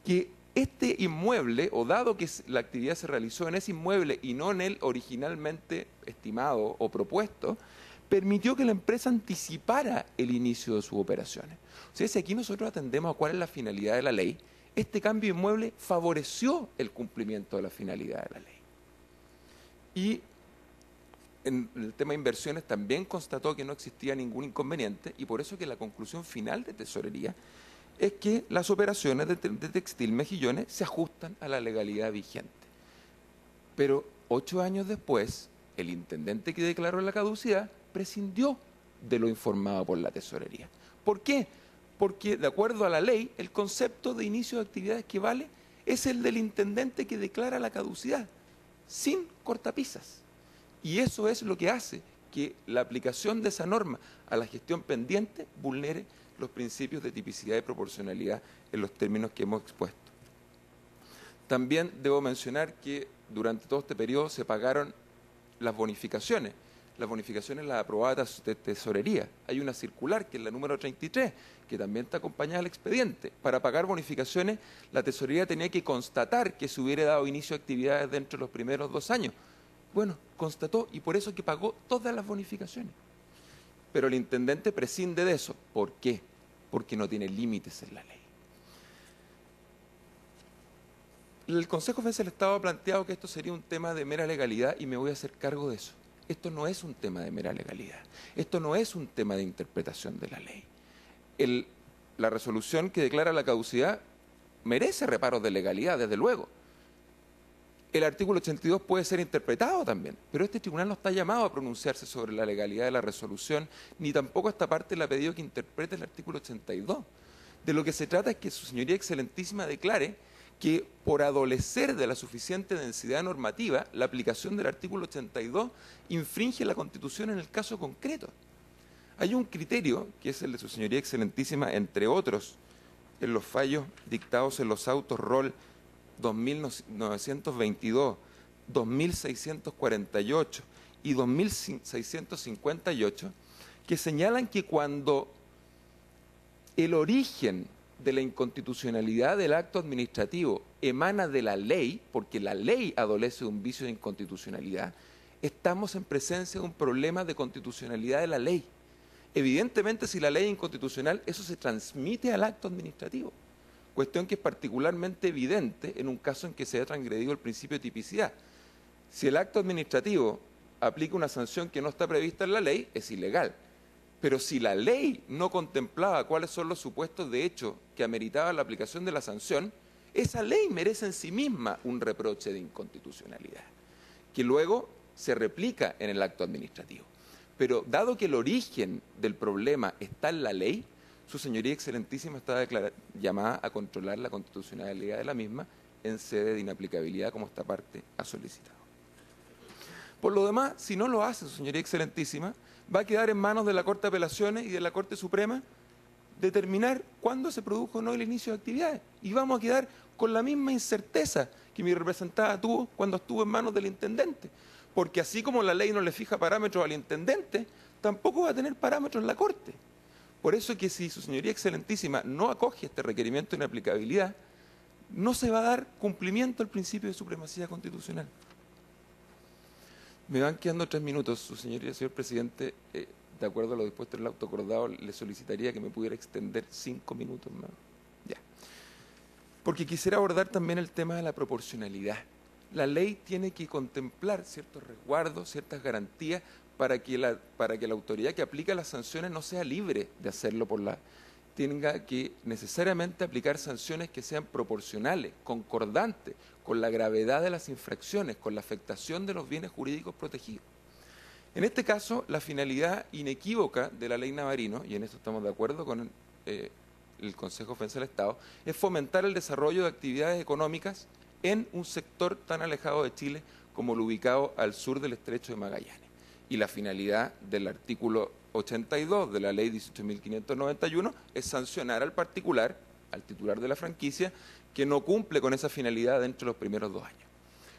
que este inmueble, o dado que la actividad se realizó en ese inmueble y no en el originalmente estimado o propuesto, permitió que la empresa anticipara el inicio de sus operaciones. O sea, si aquí nosotros atendemos a cuál es la finalidad de la ley, este cambio de inmueble favoreció el cumplimiento de la finalidad de la ley. Y en el tema de inversiones también constató que no existía ningún inconveniente, y por eso que la conclusión final de Tesorería es que las operaciones de Textil Mejillones se ajustan a la legalidad vigente. Pero 8 años después, el intendente que declaró la caducidad prescindió de lo informado por la Tesorería. ¿Por qué? Porque, de acuerdo a la ley, el concepto de inicio de actividades que vale es el del intendente que declara la caducidad, sin cortapisas. Y eso es lo que hace que la aplicación de esa norma a la gestión pendiente vulnere los principios de tipicidad y proporcionalidad en los términos que hemos expuesto. También debo mencionar que durante todo este periodo se pagaron las bonificaciones las aprobadas de Tesorería. Hay una circular, que es la número 33, que también está acompañada del expediente. Para pagar bonificaciones, la Tesorería tenía que constatar que se hubiera dado inicio a actividades dentro de los primeros 2 años. Bueno, constató, y por eso que pagó todas las bonificaciones. Pero el intendente prescinde de eso. ¿Por qué? Porque no tiene límites en la ley. El Consejo de Defensa del Estado ha planteado que esto sería un tema de mera legalidad, y me voy a hacer cargo de eso. Esto no es un tema de mera legalidad. Esto no es un tema de interpretación de la ley. La resolución que declara la caducidad merece reparos de legalidad, desde luego. El artículo 82 puede ser interpretado también, pero este tribunal no está llamado a pronunciarse sobre la legalidad de la resolución, ni tampoco esta parte le ha pedido que interprete el artículo 82. De lo que se trata es que su señoría excelentísima declare que, por adolecer de la suficiente densidad normativa, la aplicación del artículo 82 infringe la Constitución en el caso concreto. Hay un criterio, que es el de su señoría excelentísima, entre otros, en los fallos dictados en los autos ROL 2922, 2648 y 2658, que señalan que cuando el origen de la inconstitucionalidad del acto administrativo emana de la ley, porque la ley adolece de un vicio de inconstitucionalidad, estamos en presencia de un problema de constitucionalidad de la ley. Evidentemente, si la ley es inconstitucional, eso se transmite al acto administrativo. Cuestión que es particularmente evidente en un caso en que se haya transgredido el principio de tipicidad. Si el acto administrativo aplica una sanción que no está prevista en la ley, es ilegal. Pero si la ley no contemplaba cuáles son los supuestos de hecho que ameritaban la aplicación de la sanción, esa ley merece en sí misma un reproche de inconstitucionalidad, que luego se replica en el acto administrativo. Pero dado que el origen del problema está en la ley, su señoría excelentísima está llamada a controlar la constitucionalidad de la misma en sede de inaplicabilidad, como esta parte ha solicitado. Por lo demás, si no lo hace su señoría excelentísima, va a quedar en manos de la Corte de Apelaciones y de la Corte Suprema determinar cuándo se produjo o no el inicio de actividades. Y vamos a quedar con la misma incerteza que mi representada tuvo cuando estuvo en manos del intendente. Porque así como la ley no le fija parámetros al intendente, tampoco va a tener parámetros la Corte. Por eso que si su señoría excelentísima no acoge este requerimiento de inaplicabilidad, no se va a dar cumplimiento al principio de supremacía constitucional. Me van quedando 3 minutos, su señoría, señor presidente, de acuerdo a lo dispuesto en el auto acordado, le solicitaría que me pudiera extender 5 minutos más. Ya. Porque quisiera abordar también el tema de la proporcionalidad. La ley tiene que contemplar ciertos resguardos, ciertas garantías, para que la autoridad que aplica las sanciones no sea libre de hacerlo tenga que necesariamente aplicar sanciones que sean proporcionales, concordantes con la gravedad de las infracciones, con la afectación de los bienes jurídicos protegidos. En este caso, la finalidad inequívoca de la ley Navarino, y en eso estamos de acuerdo con el Consejo de Defensa del Estado, es fomentar el desarrollo de actividades económicas en un sector tan alejado de Chile como lo ubicado al sur del Estrecho de Magallanes. Y la finalidad del artículo 82 de la ley 18.591 es sancionar al particular, al titular de la franquicia, que no cumple con esa finalidad dentro de los primeros 2 años.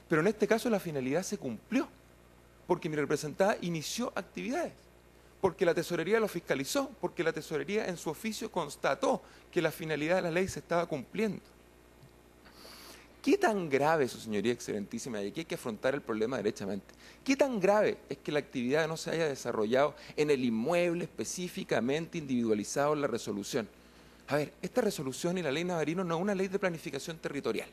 Pero en este caso la finalidad se cumplió, porque mi representada inició actividades, porque la tesorería lo fiscalizó, porque la tesorería en su oficio constató que la finalidad de la ley se estaba cumpliendo. ¿Qué tan grave, su señoría excelentísima, y aquí hay que afrontar el problema derechamente, qué tan grave es que la actividad no se haya desarrollado en el inmueble específicamente individualizado en la resolución? A ver, esta resolución y la ley Navarino no es una ley de planificación territorial.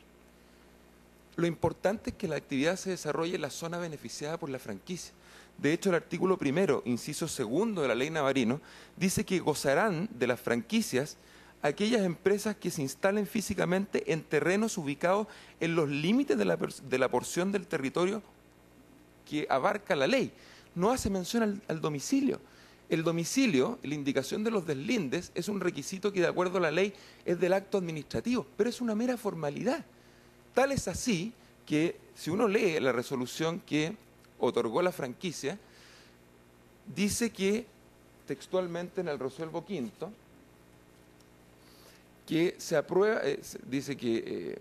Lo importante es que la actividad se desarrolle en la zona beneficiada por la franquicia. De hecho, el artículo 1, inciso 2 de la ley Navarino, dice que gozarán de las franquicias aquellas empresas que se instalen físicamente en terrenos ubicados en los límites de la porción del territorio que abarca la ley. No hace mención al domicilio. El domicilio, la indicación de los deslindes, es un requisito que de acuerdo a la ley es del acto administrativo, pero es una mera formalidad. Tal es así que si uno lee la resolución que otorgó la franquicia, dice que textualmente en el resuelvo quinto, que se aprueba, dice que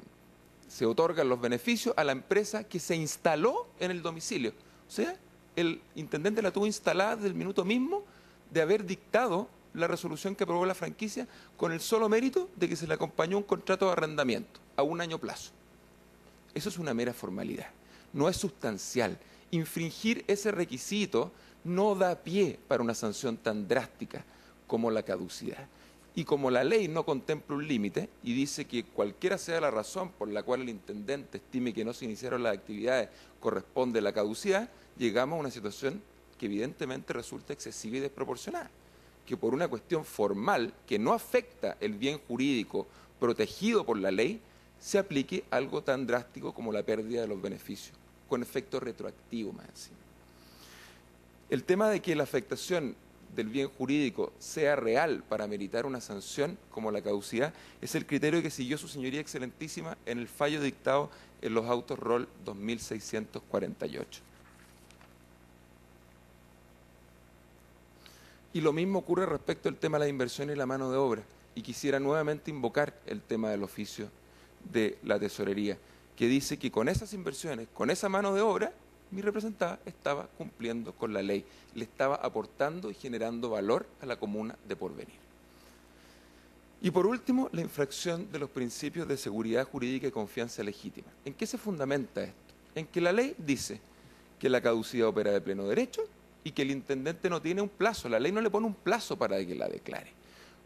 se otorgan los beneficios a la empresa que se instaló en el domicilio. O sea, el intendente la tuvo instalada desde el minuto mismo de haber dictado la resolución que aprobó la franquicia con el solo mérito de que se le acompañó un contrato de arrendamiento a 1 año plazo. Eso es una mera formalidad, no es sustancial. Infringir ese requisito no da pie para una sanción tan drástica como la caducidad. Y como la ley no contempla un límite y dice que cualquiera sea la razón por la cual el intendente estime que no se iniciaron las actividades corresponde la caducidad, llegamos a una situación que evidentemente resulta excesiva y desproporcionada. Que por una cuestión formal que no afecta el bien jurídico protegido por la ley, se aplique algo tan drástico como la pérdida de los beneficios, con efecto retroactivo más encima. El tema de que la afectación del bien jurídico sea real para meritar una sanción como la caducidad es el criterio que siguió su señoría excelentísima en el fallo dictado en los autos Rol 2648. Y lo mismo ocurre respecto al tema de la inversión y la mano de obra. Y quisiera nuevamente invocar el tema del oficio de la tesorería, que dice que con esas inversiones, con esa mano de obra, mi representada estaba cumpliendo con la ley, le estaba aportando y generando valor a la comuna de Porvenir. Y por último, la infracción de los principios de seguridad jurídica y confianza legítima. ¿En qué se fundamenta esto? En que la ley dice que la caducidad opera de pleno derecho y que el intendente no tiene un plazo, la ley no le pone un plazo para que la declare.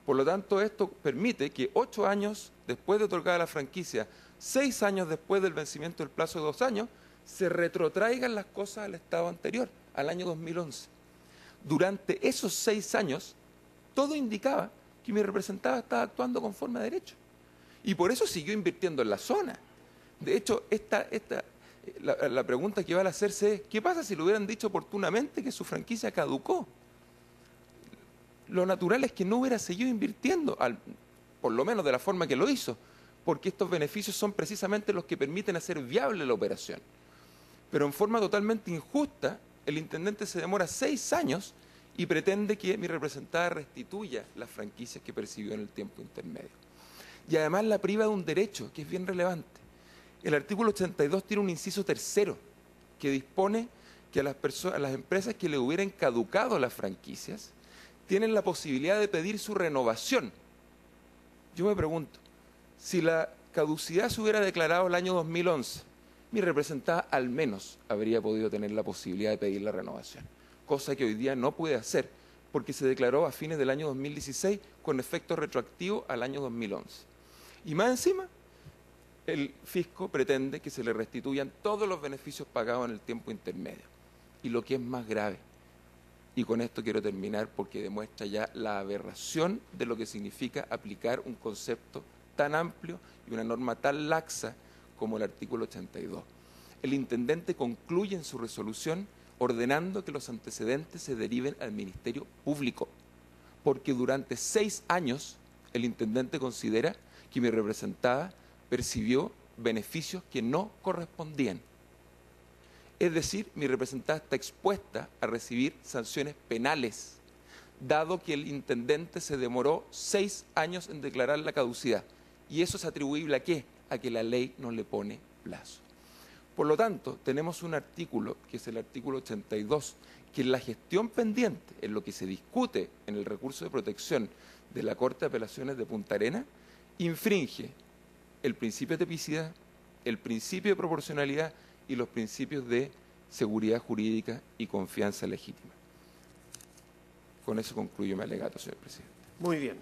Por lo tanto, esto permite que 8 años después de otorgada la franquicia, 6 años después del vencimiento del plazo de 2 años, se retrotraigan las cosas al estado anterior, al año 2011. Durante esos 6 años, todo indicaba que mi representada estaba actuando conforme a derecho. Y por eso siguió invirtiendo en la zona. De hecho, la pregunta que vale hacerse es, ¿qué pasa si le hubieran dicho oportunamente que su franquicia caducó? Lo natural es que no hubiera seguido invirtiendo, por lo menos de la forma que lo hizo, porque estos beneficios son precisamente los que permiten hacer viable la operación. Pero en forma totalmente injusta, el intendente se demora 6 años y pretende que mi representada restituya las franquicias que percibió en el tiempo intermedio. Y además la priva de un derecho, que es bien relevante. El artículo 82 tiene un inciso 3 que dispone que a las empresas que le hubieran caducado las franquicias tienen la posibilidad de pedir su renovación. Yo me pregunto, si la caducidad se hubiera declarado el año 2011, mi representada al menos habría podido tener la posibilidad de pedir la renovación, cosa que hoy día no puede hacer porque se declaró a fines del año 2016 con efecto retroactivo al año 2011. Y más encima, el fisco pretende que se le restituyan todos los beneficios pagados en el tiempo intermedio. Y lo que es más grave, y con esto quiero terminar porque demuestra ya la aberración de lo que significa aplicar un concepto tan amplio y una norma tan laxa como el artículo 82. El intendente concluye en su resolución ordenando que los antecedentes se deriven al Ministerio Público, porque durante 6 años el intendente considera que mi representada percibió beneficios que no correspondían. Es decir, mi representada está expuesta a recibir sanciones penales, dado que el intendente se demoró 6 años en declarar la caducidad. ¿Y eso es atribuible a qué? A que la ley no le pone plazo. Por lo tanto, tenemos un artículo, que es el artículo 82, que en la gestión pendiente, en lo que se discute en el recurso de protección de la Corte de Apelaciones de Punta Arenas, infringe el principio de tipicidad, el principio de proporcionalidad y los principios de seguridad jurídica y confianza legítima. Con eso concluyo mi alegato, señor presidente. Muy bien.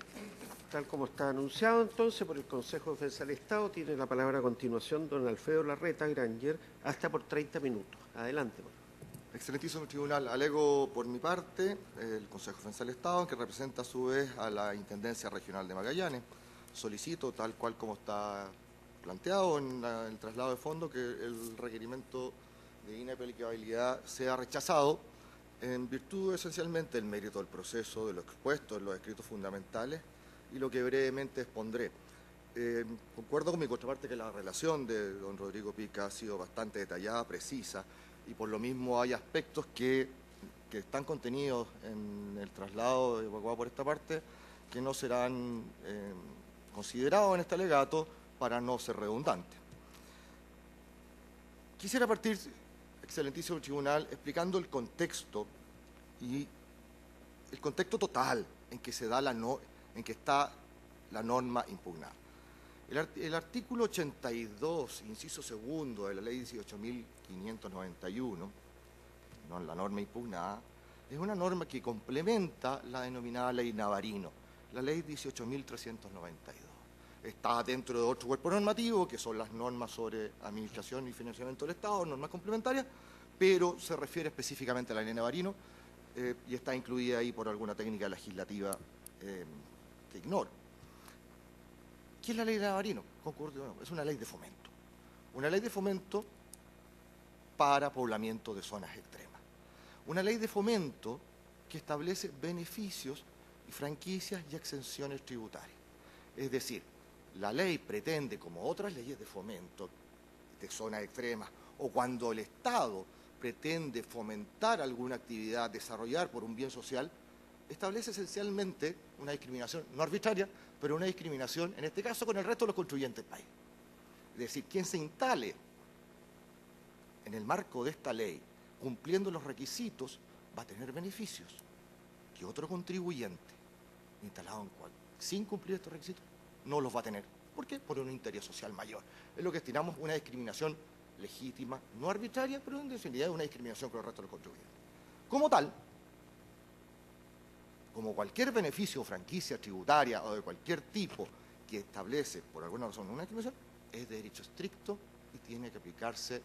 Tal como está anunciado entonces por el Consejo de Defensa del Estado, tiene la palabra a continuación don Alfredo Larreta Granger, hasta por 30 minutos. Adelante, por favor. Excelentísimo Tribunal, alego por mi parte el Consejo de Defensa del Estado, que representa a su vez a la Intendencia Regional de Magallanes. Solicito, tal cual como está planteado en el traslado de fondo, que el requerimiento de inaplicabilidad sea rechazado en virtud esencialmente del mérito del proceso, de lo expuesto en los escritos fundamentales y lo que brevemente expondré. Concuerdo con mi contraparte que la relación de don Rodrigo Pica ha sido bastante detallada, precisa, y por lo mismo hay aspectos que están contenidos en el traslado evacuado por esta parte que no serán considerados en este alegato para no ser redundante. Quisiera partir, excelentísimo Tribunal, explicando el contexto y el contexto total en que se da en que está la norma impugnada. El artículo 82, inciso segundo de la ley 18.591, la norma impugnada, es una norma que complementa la denominada ley Navarino, la ley 18.392. Está dentro de otro cuerpo normativo, que son las normas sobre administración y financiamiento del Estado, normas complementarias, pero se refiere específicamente a la ley Navarino y está incluida ahí por alguna técnica legislativa que ignoro. ¿Qué es la ley de Navarino? Es una ley de fomento. Una ley de fomento para poblamiento de zonas extremas. Una ley de fomento que establece beneficios y franquicias y exenciones tributarias. Es decir, la ley pretende, como otras leyes de fomento de zonas extremas, o cuando el Estado pretende fomentar alguna actividad, desarrollar por un bien social, establece esencialmente una discriminación no arbitraria, pero una discriminación, en este caso, con el resto de los contribuyentes del país. Es decir, quien se instale en el marco de esta ley, cumpliendo los requisitos, va a tener beneficios que otro contribuyente instalado sin cumplir estos requisitos no los va a tener. ¿Por qué? Por un interés social mayor. Es lo que estimamos una discriminación legítima, no arbitraria, pero en definitiva una discriminación con el resto de los contribuyentes. Como tal, como cualquier beneficio o franquicia tributaria o de cualquier tipo que establece por alguna razón una discriminación, es de derecho estricto y tiene que aplicarse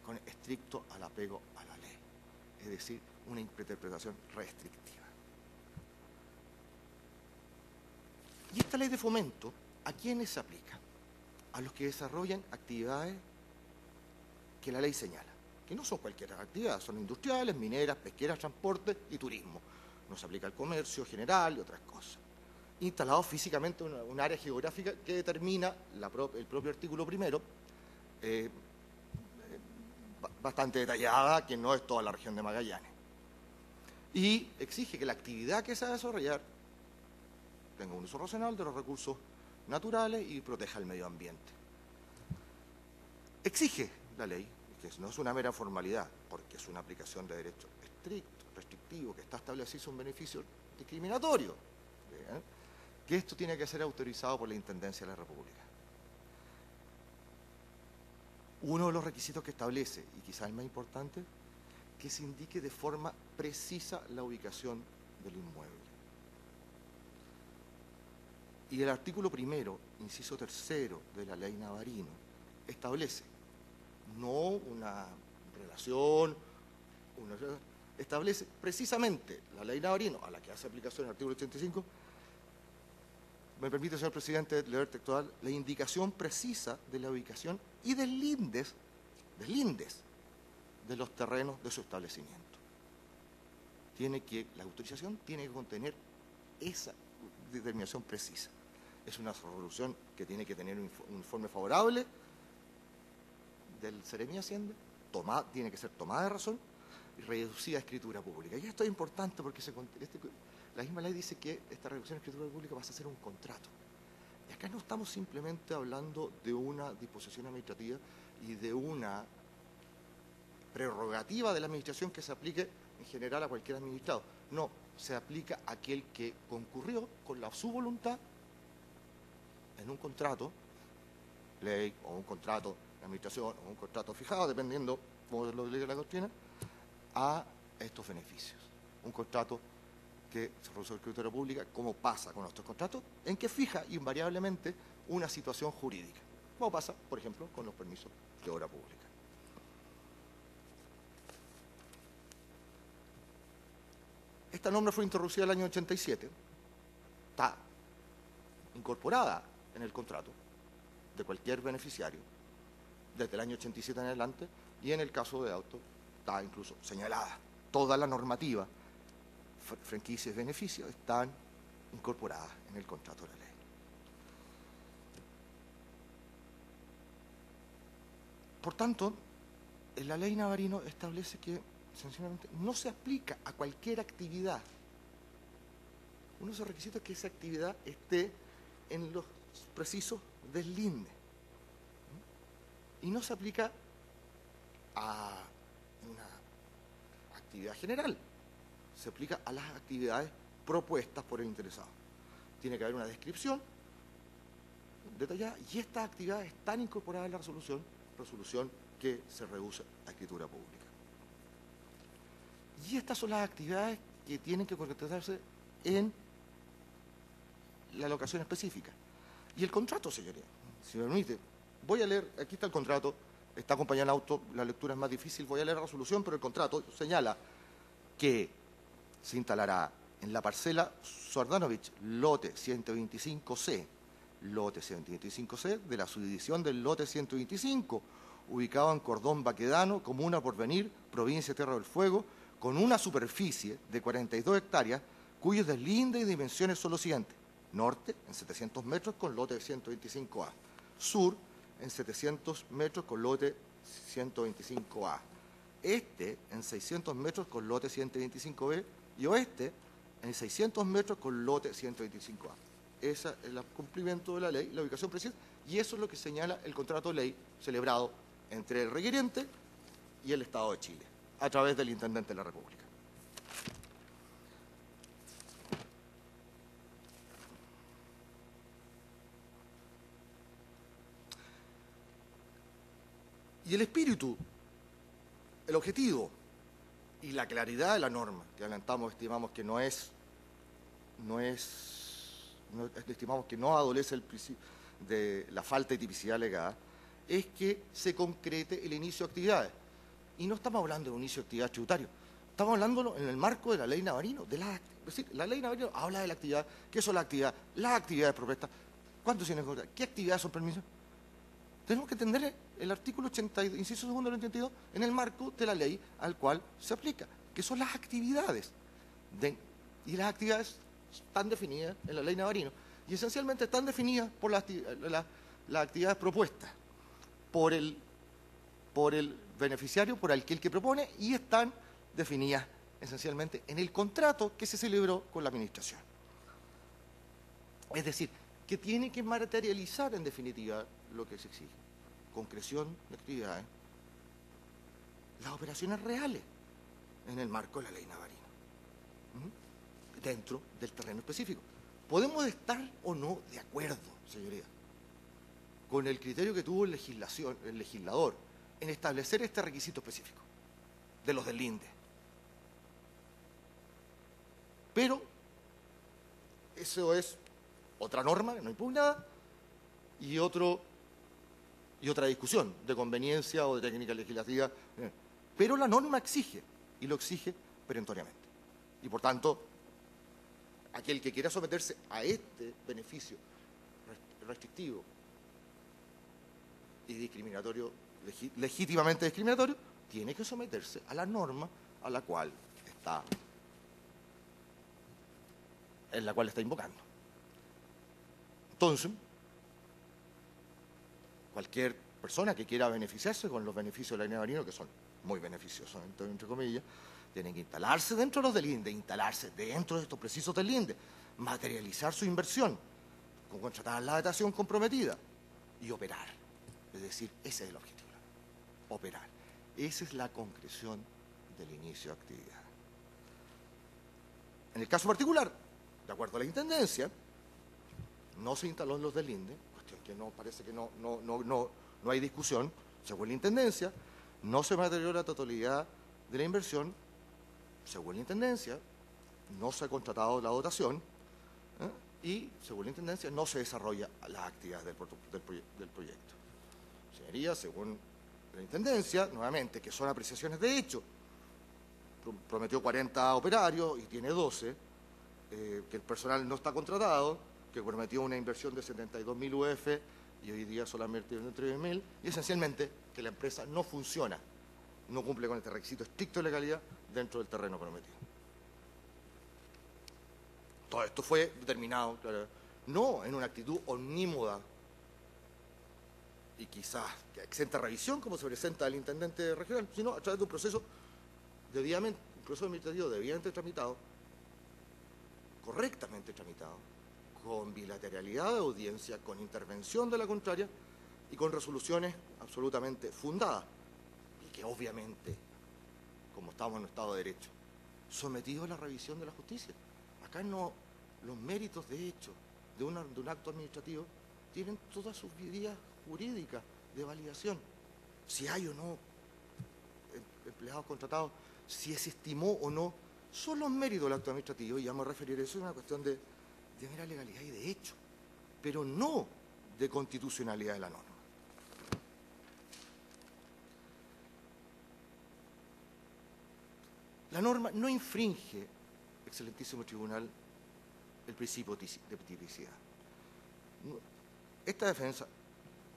con estricto al apego a la ley. Es decir, una interpretación restrictiva. Y esta ley de fomento, ¿a quiénes se aplica? A los que desarrollan actividades que la ley señala, que no son cualquier actividad, son industriales, mineras, pesqueras, transporte y turismo. No se aplica al comercio general y otras cosas. Instalado físicamente en un área geográfica que determina el propio artículo primero, bastante detallada, que no es toda la región de Magallanes. Y exige que la actividad que se va a desarrollar tenga un uso racional de los recursos naturales y proteja el medio ambiente. Exige la ley, que no es una mera formalidad, porque es una aplicación de derecho estricto, restrictivo, que está establecido un beneficio discriminatorio, que esto tiene que ser autorizado por la Intendencia de la República. Uno de los requisitos que establece, y quizá el más importante, que se indique de forma precisa la ubicación del inmueble. Y el artículo primero, inciso tercero de la ley Navarino, establece no una relación, establece precisamente la ley Navarino, a la que hace aplicación el artículo 85, me permite, señor presidente, leer textual, la indicación precisa de la ubicación y del lindes de los terrenos de su establecimiento. La autorización tiene que contener esa determinación precisa. es una resolución que tiene que tener un informe favorable del Seremi de Hacienda, tiene que ser tomada de razón y reducida a escritura pública. Y esto es importante porque la misma ley dice que esta reducción a escritura pública pasa a ser un contrato. Y acá no estamos simplemente hablando de una disposición administrativa y de una prerrogativa de la administración que se aplique en general a cualquier administrado. No, se aplica a aquel que concurrió con su voluntad en un contrato, ley o un contrato de administración o un contrato fijado, dependiendo cómo lo diga la doctrina, a estos beneficios. Un contrato que se reduce a escritura pública, como pasa con nuestros contratos, en que fija invariablemente una situación jurídica, como pasa, por ejemplo, con los permisos de obra pública. Esta norma fue introducida el año 87, está incorporada en el contrato de cualquier beneficiario desde el año 87 en adelante, y en el caso de auto está incluso señalada. Toda la normativa, franquicias y beneficios, están incorporadas en el contrato de la ley. Por tanto, la ley Navarino establece que sencillamente no se aplica a cualquier actividad. Uno de los requisitos es que esa actividad esté en los precisos deslinde. Y no se aplica a una actividad general. Se aplica a las actividades propuestas por el interesado. Tiene que haber una descripción detallada y estas actividades están incorporadas en la resolución que se reduce a escritura pública. Y estas son las actividades que tienen que concretarse en la locación específica. Y el contrato, señoría, si me permite, voy a leer, aquí está el contrato, está acompañado en auto, la lectura es más difícil, voy a leer la resolución, pero el contrato señala que se instalará en la parcela Suardanovich, lote 125C, de la subdivisión del lote 125, ubicado en Cordón Baquedano, comuna Porvenir, provincia de Tierra del Fuego, con una superficie de 42 hectáreas, cuyos deslindes y dimensiones son los siguientes: norte, en 700 metros, con lote 125A; sur, en 700 metros, con lote 125A; este, en 600 metros, con lote 125B; y oeste, en 600 metros, con lote 125A. Ese es el cumplimiento de la ley, la ubicación precisa, y eso es lo que señala el contrato de ley celebrado entre el requiriente y el Estado de Chile, a través del Intendente de la República. Y el espíritu, el objetivo y la claridad de la norma, que estimamos que estimamos que no adolece de la falta de tipicidad alegada, es que se concrete el inicio de actividades. Y no estamos hablando de un inicio de actividad tributario, estamos hablando en el marco de la ley Navarino. Es decir, la ley Navarino habla de la actividad. ¿Qué son las actividades? Las actividades propuestas. ¿Cuántos tienen que contar? ¿Qué actividades son permisos? Tenemos que entender el artículo 82, inciso segundo del 82, en el marco de la ley al cual se aplica, que son las actividades. Y las actividades están definidas en la ley Navarino. Y esencialmente están definidas por las actividades propuestas por el beneficiario, por aquel que propone, y están definidas esencialmente en el contrato que se celebró con la administración. Es decir, que tiene que materializar en definitiva lo que se exige: concreción de actividades, las operaciones reales en el marco de la ley Navarino, dentro del terreno específico. Podemos estar o no de acuerdo, señoría, con el criterio que tuvo el legislador en establecer este requisito específico de los deslindes. Pero eso es otra norma no impugnada y otra discusión de conveniencia o de técnica legislativa. Pero la norma exige, y lo exige perentoriamente. Y por tanto, aquel que quiera someterse a este beneficio restrictivo y discriminatorio, legítimamente discriminatorio, tiene que someterse a la norma a la cual está invocando. Entonces, cualquier persona que quiera beneficiarse con los beneficios de la línea marino, que son muy beneficiosos, entre comillas, tienen que instalarse dentro de los del INDE, instalarse dentro de estos precisos del INDE, materializar su inversión, con contratar la datación comprometida y operar. Es decir, ese es el objetivo, operar. Esa es la concreción del inicio de actividad. En el caso particular, de acuerdo a la Intendencia, no se instaló en los del INDE, cuestión que no parece que no hay discusión, según la Intendencia, no se materializó la totalidad de la inversión, según la Intendencia, no se ha contratado la dotación, y, según la Intendencia, no se desarrolla las actividades del proyecto. Señoría, según la Intendencia, nuevamente, que son apreciaciones de hecho, prometió 40 operarios y tiene 12, que el personal no está contratado, que prometió una inversión de 72.000 UF y hoy día solamente tiene 3.000, y esencialmente que la empresa no funciona, no cumple con este requisito estricto de legalidad dentro del terreno prometido. Todo esto fue determinado, claro, no en una actitud omnímoda y quizás que exenta revisión, como se presenta el intendente regional, sino a través de un proceso administrativo debidamente tramitado, correctamente tramitado, con bilateralidad de audiencia, con intervención de la contraria y con resoluciones absolutamente fundadas y que obviamente, como estamos en un Estado de Derecho, sometido a la revisión de la justicia. Acá no, los méritos de hecho de un acto administrativo tienen todas sus vías jurídicas de validación. Si hay o no empleados contratados, si se estimó o no, son los méritos del acto administrativo, y vamos a referir a eso, es una cuestión de mera legalidad y de hecho, pero no de constitucionalidad de la norma. La norma no infringe, excelentísimo tribunal, el principio de tipicidad. Esta defensa,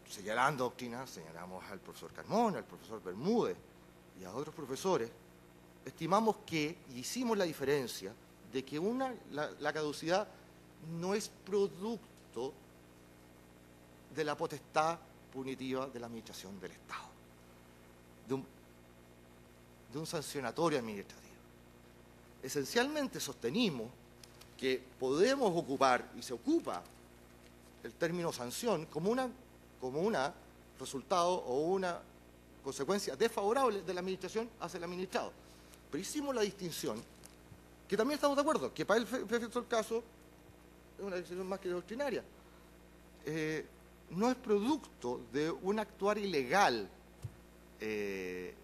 señalando doctrina, señalamos al profesor Carmona, al profesor Bermúdez y a otros profesores, estimamos que, y hicimos la diferencia, de que la caducidad no es producto de la potestad punitiva de la administración del Estado, de un sancionatorio administrativo. Esencialmente sostenimos que podemos ocupar, y se ocupa, el término sanción como una resultado o una consecuencia desfavorable de la administración hacia el administrado. Pero hicimos la distinción, que también estamos de acuerdo, que para el efecto del caso es una decisión más que doctrinaria. No es producto de un actuar ilegal,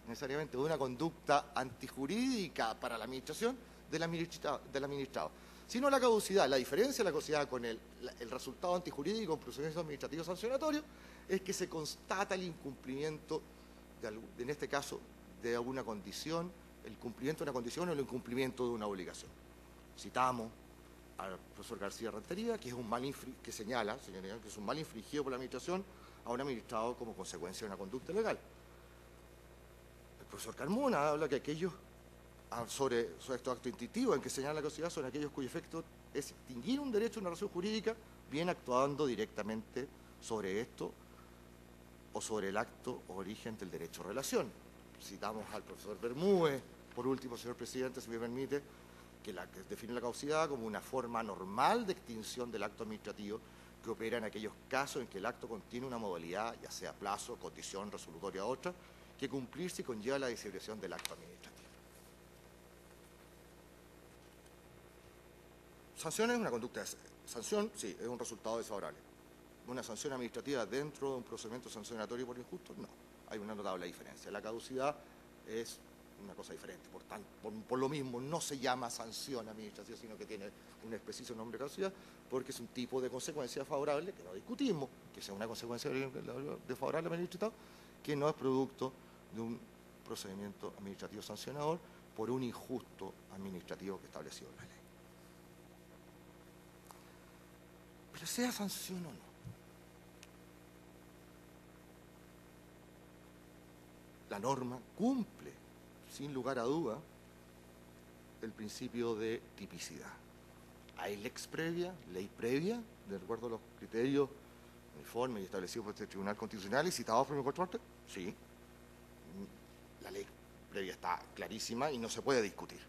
necesariamente de una conducta antijurídica para la administración del administrado, sino la caducidad. La diferencia de la caducidad con el resultado antijurídico en procedimiento administrativo sancionatorio es que se constata el incumplimiento, en este caso, de alguna condición, el cumplimiento de una condición o el incumplimiento de una obligación. Citamos al profesor García Rentería, que es un mal que señala, señoría, que es un mal infligido por la administración a un administrado como consecuencia de una conducta legal. El profesor Carmona habla que aquellos sobre estos actos instintivos en que señala la caducidad son aquellos cuyo efecto es extinguir un derecho, una relación jurídica, bien actuando directamente sobre esto o sobre el acto o origen del derecho de relación. Citamos al profesor Bermúdez, por último, señor presidente, si me permite, que define la caducidad como una forma normal de extinción del acto administrativo que opera en aquellos casos en que el acto contiene una modalidad, ya sea plazo, condición, resolutoria u otra, que cumplirse conlleva la diseminación del acto administrativo. Sanción es una conducta, sanción, sí, es un resultado desfavorable. Una sanción administrativa dentro de un procedimiento sancionatorio por injusto, no. Hay una notable diferencia. La caducidad es una cosa diferente. Por lo mismo, no se llama sanción administrativa, sino que tiene un específico nombre de caducidad, porque es un tipo de consecuencia favorable, que no discutimos, que sea una consecuencia desfavorable al administrado, que no es producto de un procedimiento administrativo sancionador por un injusto administrativo que estableció la ley. Pero sea sanción o no, la norma cumple, sin lugar a duda, el principio de tipicidad. hay lex previa, ley previa, de acuerdo a los criterios uniformes y establecidos por este Tribunal Constitucional y citados por mi corte. Sí. La ley previa está clarísima y no se puede discutir.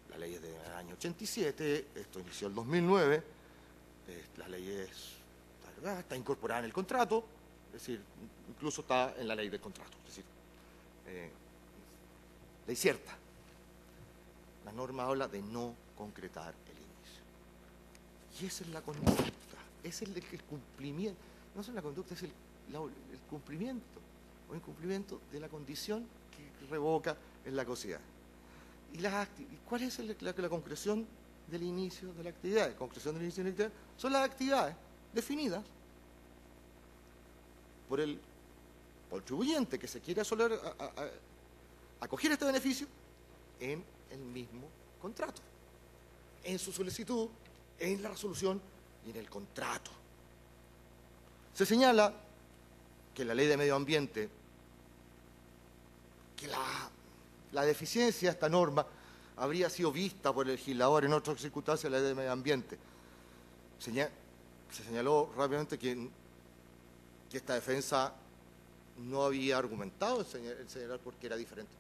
La ley es del año 87, esto inició el 2009, la ley está incorporada en el contrato, es decir, incluso está en la ley del contrato, es decir, ley cierta. La norma habla de no concretar el inicio. Y esa es la conducta, ese es el cumplimiento, no es la conducta, es el cumplimiento o incumplimiento de la condición que revoca en la COSIDAD. ¿Y cuál es la concreción del inicio de la actividad? La concreción del inicio de la actividad son las actividades definidas por el contribuyente que se quiere acoger este beneficio en el mismo contrato, en su solicitud, en la resolución y en el contrato. Se señala que la ley de medio ambiente, que la deficiencia de esta norma habría sido vista por el legislador en otras circunstancias de la ley de medio ambiente. Se señaló rápidamente que esta defensa no había argumentado el señalar por qué era diferente.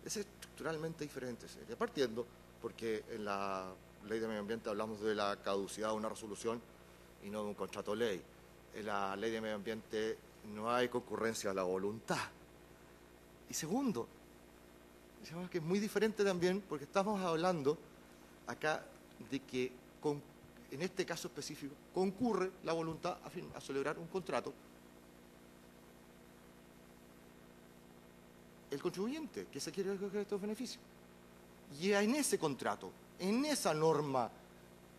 Es estructuralmente diferente, sería partiendo porque en la ley de medio ambiente hablamos de la caducidad de una resolución y no de un contrato de ley. En la ley de medio ambiente no hay concurrencia a la voluntad. Y segundo, digamos que es muy diferente también porque estamos hablando acá de que en este caso específico concurre la voluntad a celebrar un contrato el contribuyente que se quiere recoger estos beneficios. Y en ese contrato, en esa norma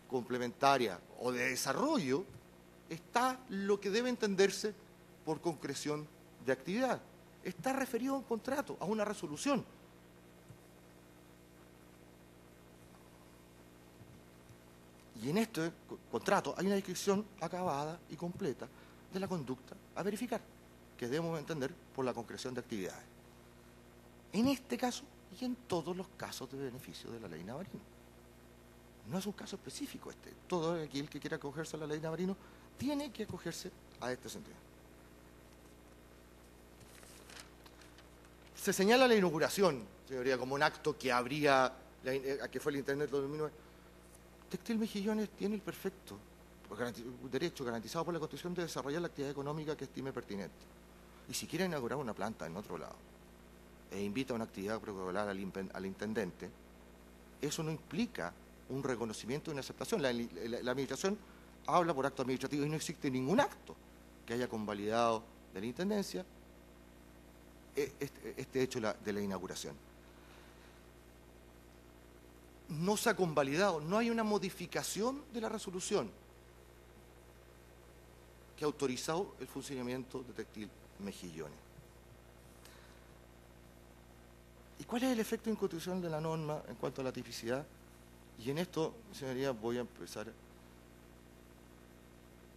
complementaria o de desarrollo, está lo que debe entenderse por concreción de actividad. Está referido a un contrato, a una resolución. Y en este contrato hay una descripción acabada y completa de la conducta a verificar, que debemos entender por la concreción de actividades. En este caso y en todos los casos de beneficio de la ley Navarino. No es un caso específico este. Todo aquel que quiera acogerse a la ley Navarino tiene que acogerse a este sentido. Se señala la inauguración, señoría, como un acto que que fue el Internet del 2009. Textil Mejillones tiene el perfecto derecho garantizado por la Constitución de desarrollar la actividad económica que estime pertinente. Y si quiere inaugurar una planta en otro lado e invita a una actividad protocolar al intendente, eso no implica un reconocimiento y una aceptación. La administración habla por acto administrativo y no existe ningún acto que haya convalidado de la intendencia este hecho de la inauguración. No se ha convalidado, no hay una modificación de la resolución que ha autorizado el funcionamiento de Textil Mejillones. ¿Y cuál es el efecto inconstitucional de la norma en cuanto a la tipicidad? Y en esto, señoría, voy a empezar.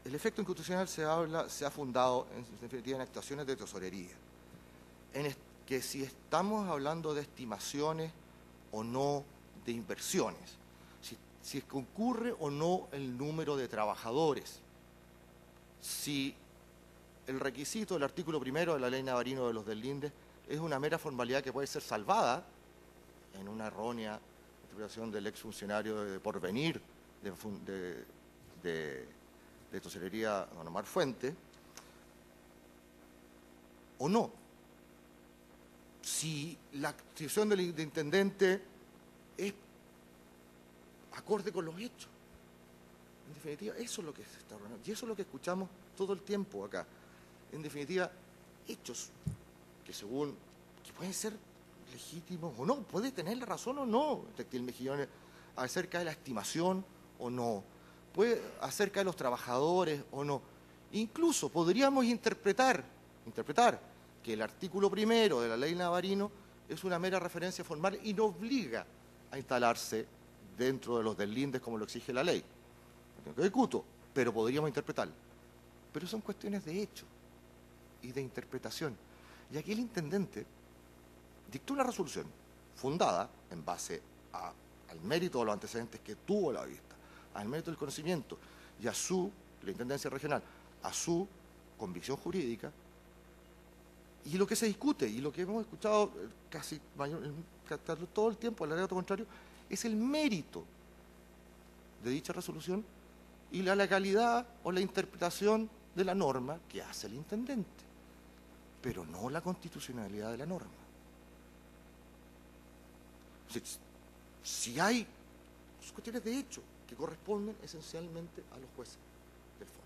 El efecto inconstitucional se ha fundado en definitiva en actuaciones de tesorería, que si estamos hablando de estimaciones o no de inversiones, si concurre o no el número de trabajadores, si el requisito del artículo 1 de la ley Navarino de los Deslindes es una mera formalidad que puede ser salvada en una errónea interpretación del exfuncionario de Porvenir de tesorería Don Omar Fuente, o no. Si la acción del intendente es acorde con los hechos. En definitiva, eso es lo que se está ordenando. Y eso es lo que escuchamos todo el tiempo acá. En definitiva, hechos que pueden ser legítimos o no, puede tener la razón o no, Textil Mejillones, acerca de la estimación o no, puede acerca de los trabajadores o no. Incluso podríamos interpretar que el artículo 1 de la ley Navarino es una mera referencia formal y no obliga a instalarse dentro de los deslindes como lo exige la ley. No tengo que discuto, pero podríamos interpretarlo. Pero son cuestiones de hecho y de interpretación. Y aquí el intendente dictó una resolución fundada en base al mérito de los antecedentes que tuvo la vista, al mérito del conocimiento y a la Intendencia Regional, a su convicción jurídica, y lo que se discute, y lo que hemos escuchado todo el tiempo, al alegato contrario, es el mérito de dicha resolución y la legalidad o la interpretación de la norma que hace el intendente, pero no la constitucionalidad de la norma. Si hay cuestiones de hecho que corresponden esencialmente a los jueces del fondo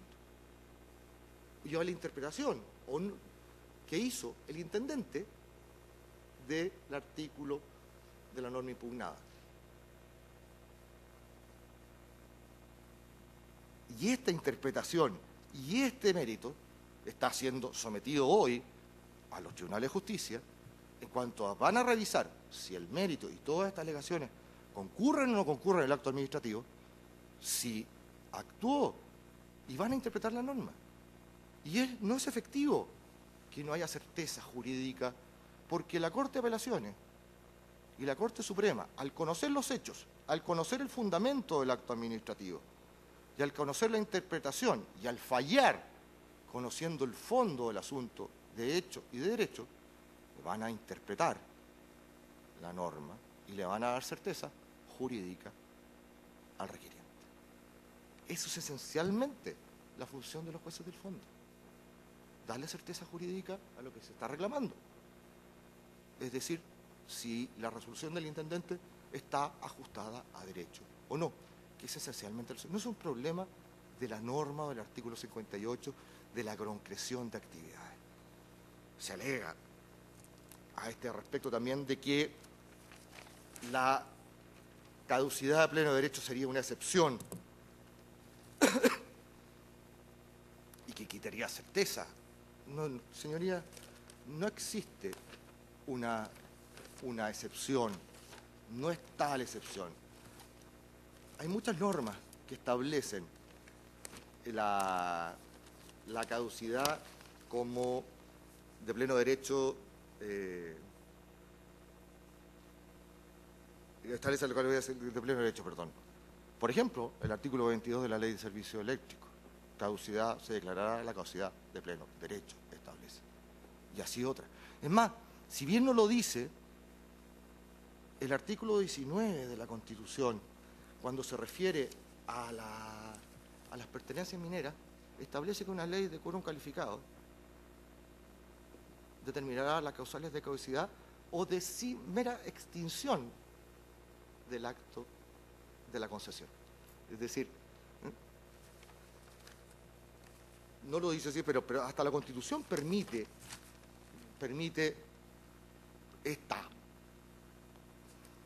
y a la interpretación que hizo el intendente del artículo de la norma impugnada. Y esta interpretación y este mérito está siendo sometido hoy a los tribunales de justicia en cuanto a van a revisar si el mérito y todas estas alegaciones concurren o no concurren en el acto administrativo, si actuó, y van a interpretar la norma. Y no es efectivo que no haya certeza jurídica, porque la Corte de Apelaciones y la Corte Suprema, al conocer los hechos, al conocer el fundamento del acto administrativo, y al conocer la interpretación, y al fallar, conociendo el fondo del asunto de hecho y de derecho, van a interpretar la norma y le van a dar certeza jurídica al requiriente. Eso es esencialmente la función de los jueces del fondo, darle certeza jurídica a lo que se está reclamando. Es decir, si la resolución del intendente está ajustada a derecho o no, que es esencialmente, no es un problema de la norma o del artículo 58 de la concreción de actividades. Se alega a este respecto también de que la caducidad de pleno derecho sería una excepción y que quitaría certeza. No, señoría, no existe una excepción, no es tal excepción. Hay muchas normas que establecen la caducidad como de pleno derecho, establece la caducidad de pleno derecho, perdón. Por ejemplo, el artículo 22 de la Ley de Servicio Eléctrico, caducidad, se declarará la caducidad de pleno derecho, establece. Y así otra. Es más, si bien no lo dice, el artículo 19 de la Constitución, cuando se refiere a las pertenencias mineras, establece que una ley de quórum calificado determinará las causales de caducidad o de mera extinción del acto de la concesión. Es decir, no lo dice así, pero hasta la Constitución permite esta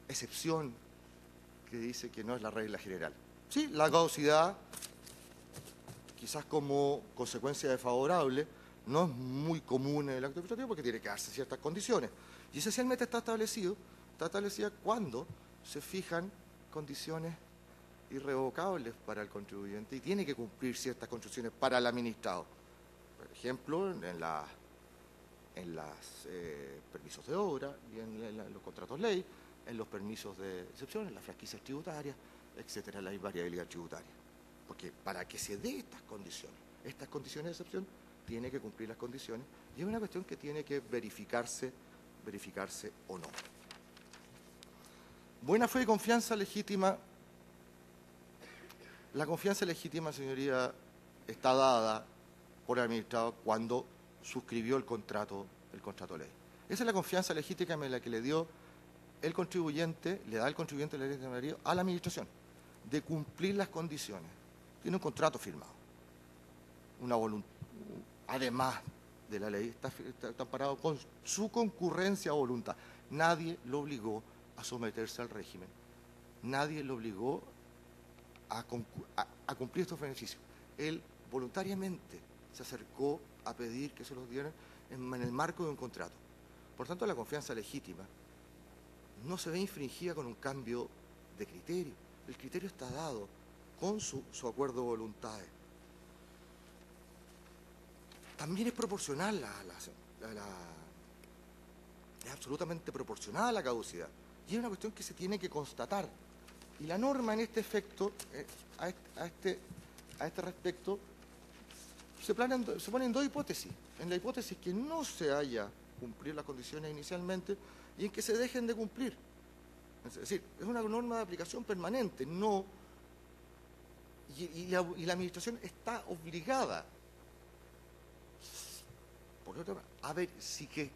excepción que dice que no es la regla general. Sí, la caducidad, quizás como consecuencia desfavorable, no es muy común en el acto administrativo porque tiene que darse ciertas condiciones. Y esencialmente está establecida cuando se fijan condiciones irrevocables para el contribuyente y tiene que cumplir ciertas condiciones para el administrado. Por ejemplo, en los permisos de obra y en los contratos ley, en los permisos de excepción, en las franquicias tributarias, etcétera, la invariabilidad tributaria. Porque para que se dé estas condiciones de excepción, tiene que cumplir las condiciones y es una cuestión que tiene que verificarse o no. Buena fe y confianza legítima. La confianza legítima, señoría, está dada por el administrado cuando suscribió el contrato ley. Esa es la confianza legítima la que le dio el contribuyente, le da el contribuyente la ley de honorario a la administración, de cumplir las condiciones. Tiene un contrato firmado. Además de la ley, está amparado con su concurrencia o voluntad. Nadie lo obligó a someterse al régimen. Nadie lo obligó a cumplir estos beneficios. Él voluntariamente se acercó a pedir que se los dieran en el marco de un contrato. Por tanto, la confianza legítima no se ve infringida con un cambio de criterio. El criterio está dado con su acuerdo de voluntades. También es proporcional es absolutamente proporcional a la caducidad. Y es una cuestión que se tiene que constatar Y la norma en este efecto, a este respecto, se ponen dos hipótesis. En la hipótesis que no se haya cumplir las condiciones inicialmente y en que se dejen de cumplir. Es decir, es una norma de aplicación permanente, no, y la Administración está obligada, por otra parte, a ver si que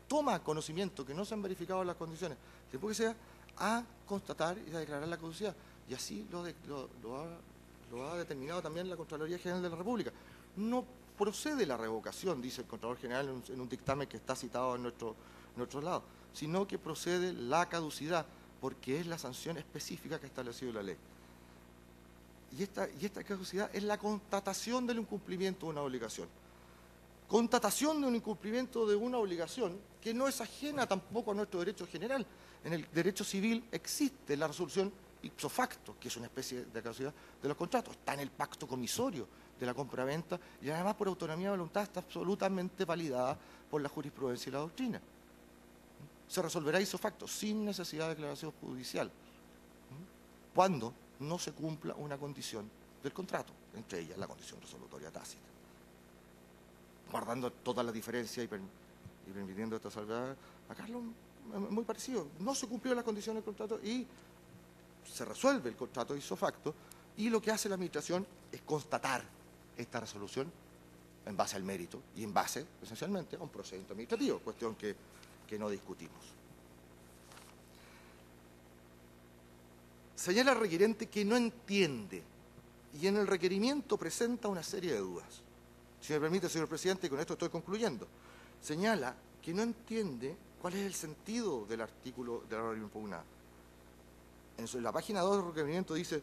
toma conocimiento que no se han verificado las condiciones, después que sea, a constatar y a declarar la caducidad. Y así lo ha determinado también la Contraloría General de la República. No procede la revocación, dice el Contralor General en un dictamen que está citado en nuestro lado, sino que procede la caducidad, porque es la sanción específica que ha establecido la ley. Y esta caducidad es la constatación del incumplimiento de una obligación. Constatación de un incumplimiento de una obligación que no es ajena tampoco a nuestro derecho general. En el derecho civil existe la resolución ipso facto, que es una especie de caducidad de los contratos. Está en el pacto comisorio de la compraventa y además por autonomía de voluntad está absolutamente validada por la jurisprudencia y la doctrina. Se resolverá ipso facto sin necesidad de declaración judicial cuando no se cumpla una condición del contrato, entre ellas la condición resolutoria tácita. Guardando todas las diferencias y permitiendo esta salvedad, acá es muy parecido. No se cumplió las condiciones del contrato y se resuelve el contrato ipso facto y lo que hace la Administración es constatar esta resolución en base al mérito y en base, esencialmente, a un procedimiento administrativo, cuestión que no discutimos. Señala el requerente que no entiende y en el requerimiento presenta una serie de dudas. Si me permite, señor presidente, y con esto estoy concluyendo, señala que no entiende cuál es el sentido del artículo de la norma impugnada. En la página 2 del requerimiento dice: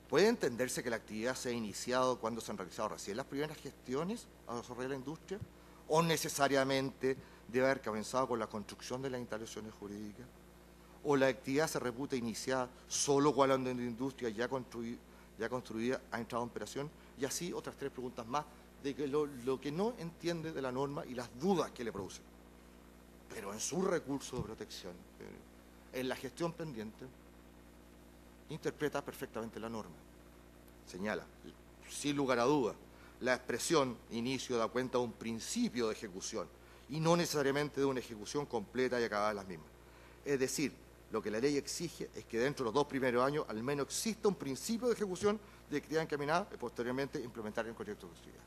¿puede entenderse que la actividad se ha iniciado cuando se han realizado recién las primeras gestiones a desarrollar la industria? ¿O necesariamente debe haber comenzado con la construcción de las instalaciones jurídicas? ¿O la actividad se reputa iniciada solo cuando la industria ya construida ha entrado en operación? Y así otras 3 preguntas más de que lo que no entiende de la norma y las dudas que le produce. Pero en su recurso de protección, en la gestión pendiente, interpreta perfectamente la norma. Señala, sin lugar a dudas, la expresión inicio da cuenta de un principio de ejecución y no necesariamente de una ejecución completa y acabada de las mismas. Es decir, lo que la ley exige es que dentro de los 2 primeros años al menos exista un principio de ejecución de actividad encaminada y posteriormente implementar el proyecto de actividad.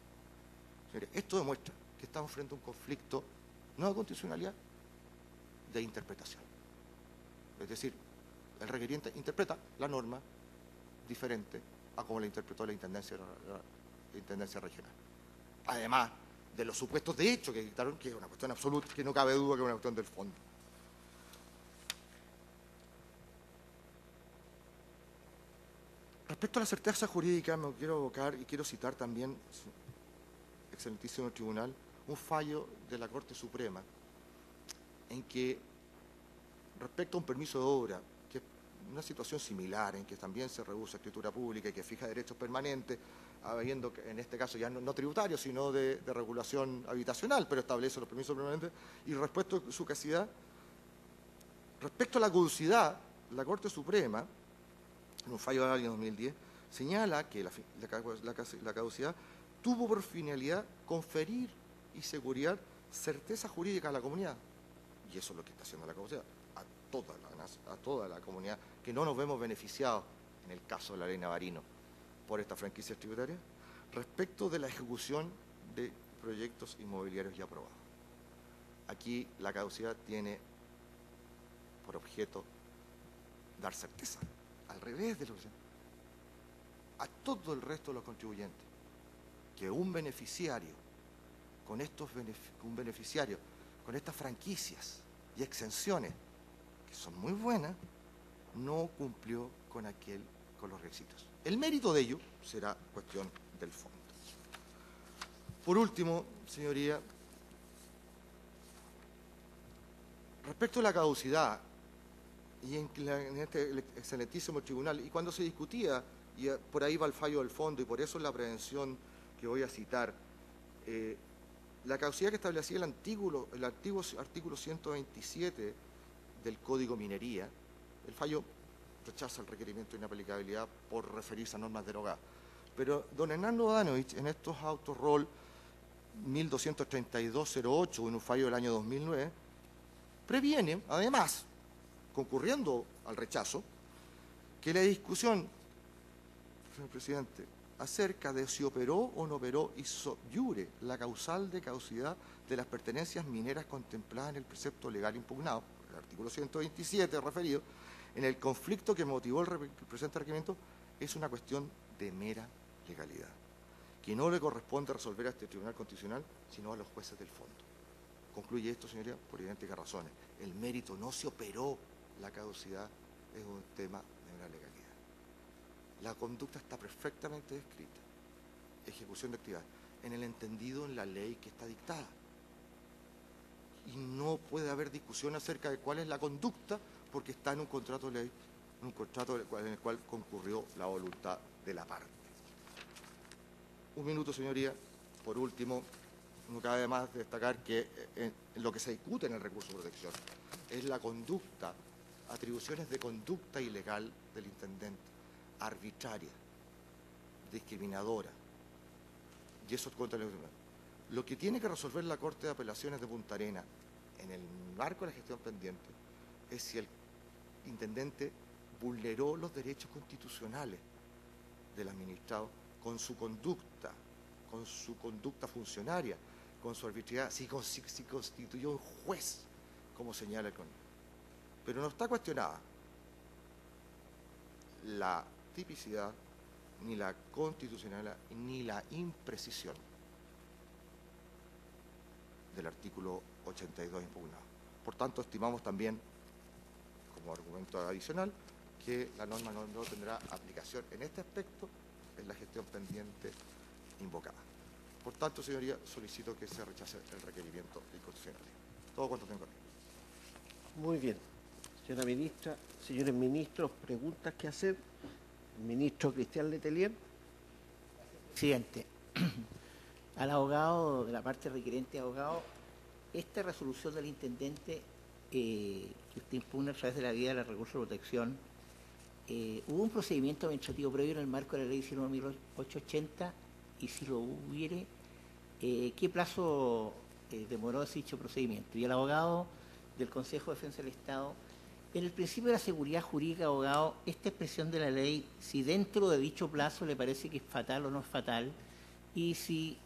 Señores, esto demuestra que estamos frente a un conflicto no de constitucionalidad, de interpretación. Es decir, el requeriente interpreta la norma diferente a como la interpretó la Intendencia Regional. Además de los supuestos de hecho que dictaron, que es una cuestión absoluta, que no cabe duda que es una cuestión del fondo. Respecto a la certeza jurídica, me quiero evocar y quiero citar también, excelentísimo tribunal, un fallo de la Corte Suprema en que, respecto a un permiso de obra, que es una situación similar, en que también se rehúsa escritura pública y que fija derechos permanentes, habiendo, en este caso ya no tributarios, sino de regulación habitacional, pero establece los permisos permanentes, y respecto a su caducidad, respecto a la caducidad, la Corte Suprema, en un fallo del año 2010, señala que la caducidad tuvo por finalidad conferir y seguridad certeza jurídica a la comunidad. Y eso es lo que está haciendo la caducidad, a toda la comunidad, que no nos vemos beneficiados, en el caso de la ley Navarino, por estas franquicias tributarias, respecto de la ejecución de proyectos inmobiliarios ya aprobados. Aquí la caducidad tiene por objeto dar certeza, al revés de lo que a todo el resto de los contribuyentes, que un beneficiario con estas franquicias y exenciones, que son muy buenas, no cumplió con los requisitos. El mérito de ello será cuestión del fondo. Por último, señoría, respecto a la caducidad, y en este excelentísimo tribunal, y cuando se discutía, y por ahí va el fallo del fondo, y por eso es la prevención que voy a citar, la caducidad que establecía el antiguo artículo 127 del Código Minería, el fallo rechaza el requerimiento de inaplicabilidad por referirse a normas derogadas. Pero don Hernando Danovich, en estos autos ROL 123208, en un fallo del año 2009, previene, además, concurriendo al rechazo, que la discusión, señor presidente, acerca de si operó o no operó y iure la causal de caducidad de las pertenencias mineras contempladas en el precepto legal impugnado, el artículo 127 referido, en el conflicto que motivó el presente requerimiento, es una cuestión de mera legalidad, que no le corresponde resolver a este Tribunal Constitucional, sino a los jueces del fondo. Concluye esto, señoría, por idénticas razones. El mérito no se operó, la caducidad es un tema de mera legalidad. La conducta está perfectamente descrita, ejecución de actividades, en el entendido en la ley que está dictada. Y no puede haber discusión acerca de cuál es la conducta, porque está en un contrato de ley, en un contrato en el cual concurrió la voluntad de la parte. Un minuto, señoría. Por último, no cabe además destacar que lo que se discute en el recurso de protección es la conducta, atribuciones de conducta ilegal del intendente, arbitraria, discriminadora, y eso es contra la ley. Lo que tiene que resolver la Corte de Apelaciones de Punta Arenas en el marco de la gestión pendiente es si el intendente vulneró los derechos constitucionales del administrado con su conducta funcionaria, con su arbitrariedad, si constituyó un juez, como señala el CONIE. Pero no está cuestionada la tipicidad, ni la constitucionalidad, ni la imprecisión del artículo 82 impugnado. Por tanto, estimamos también, como argumento adicional, que la norma no tendrá aplicación en este aspecto en la gestión pendiente invocada. Por tanto, señoría, solicito que se rechace el requerimiento inconstitucional. Todo cuanto tengo aquí. Muy bien. Señora ministra, señores ministros, preguntas que hacer. El ministro Cristian Letelier. Presidente, al abogado de la parte requerente, abogado, esta resolución del intendente que usted impugna a través de la vía de la recurso de protección, ¿hubo un procedimiento administrativo previo en el marco de la ley 19.880? Y si lo hubiere, ¿qué plazo demoró ese dicho procedimiento? Y el abogado del Consejo de Defensa del Estado, en el principio de la seguridad jurídica, abogado, esta expresión de la ley, si dentro de dicho plazo le parece que es fatal o no es fatal, y si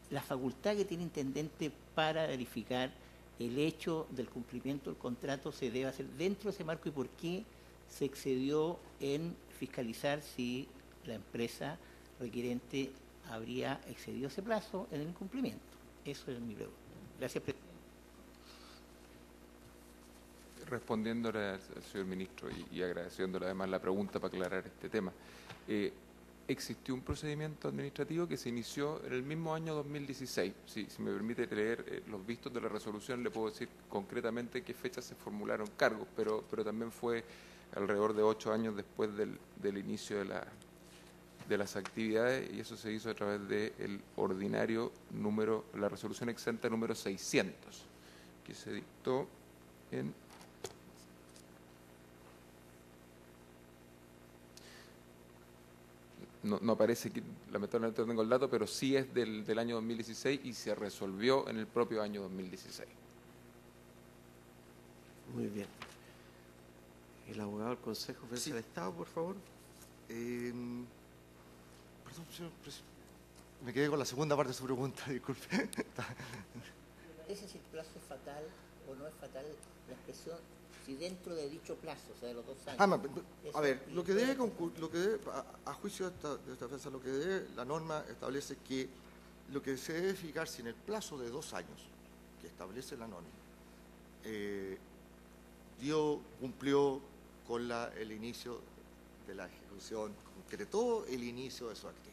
la facultad que tiene el intendente para verificar el hecho del cumplimiento del contrato se debe hacer dentro de ese marco y por qué se excedió en fiscalizar si la empresa requerente habría excedido ese plazo en el incumplimiento. Eso es mi pregunta. Gracias, presidente. Respondiéndole al señor ministro y agradeciéndole además la pregunta para aclarar este tema, existió un procedimiento administrativo que se inició en el mismo año 2016. Si me permite leer los vistos de la resolución, le puedo decir concretamente qué fechas se formularon cargos, pero también fue alrededor de 8 años después del inicio de las actividades, y eso se hizo a través del ordinario número, la resolución exenta número 600, que se dictó en no aparece, lamentablemente no tengo el dato, pero sí es del año 2016 y se resolvió en el propio año 2016. Muy bien. El abogado del Consejo de Defensa del Estado, por favor. Perdón, señor presidente. Me quedé con la segunda parte de su pregunta, disculpe. ¿Ese si el plazo es fatal o no es fatal la expresión? Si dentro de dicho plazo, o sea, de los 2 años... A ver, lo que debe, a juicio de esta defensa, lo que debe, la norma establece que lo que se debe fijar si en el plazo de 2 años que establece la norma cumplió con el inicio de la ejecución, concretó el inicio de su actividad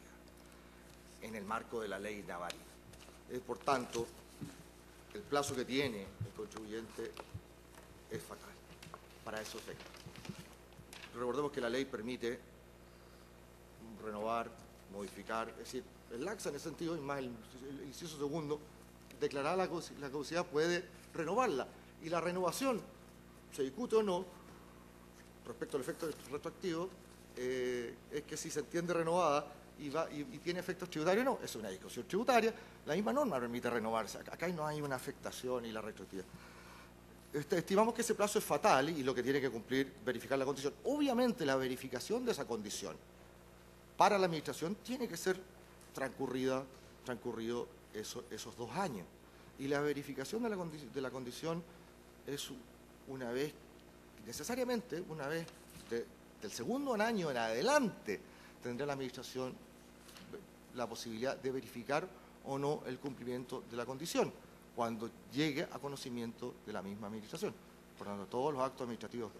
en el marco de la ley navarina. Por tanto, el plazo que tiene el contribuyente es fatal para esos efectos. Recordemos que la ley permite renovar, modificar, es decir, es laxa en ese sentido, y más el inciso segundo, declarar la caducidad puede renovarla, y la renovación, se discute o no, respecto al efecto retroactivo es que si se entiende renovada y tiene efectos tributarios o no, es una discusión tributaria. La misma norma permite renovarse. Acá no hay una afectación y la retroactividad. Estimamos que ese plazo es fatal y lo que tiene que cumplir, verificar la condición. Obviamente la verificación de esa condición para la administración tiene que ser transcurrido esos 2 años. Y la verificación de la condición es necesariamente una vez del segundo año en adelante tendrá la administración la posibilidad de verificar o no el cumplimiento de la condición, cuando llegue a conocimiento de la misma administración. Por lo tanto, todos los actos administrativos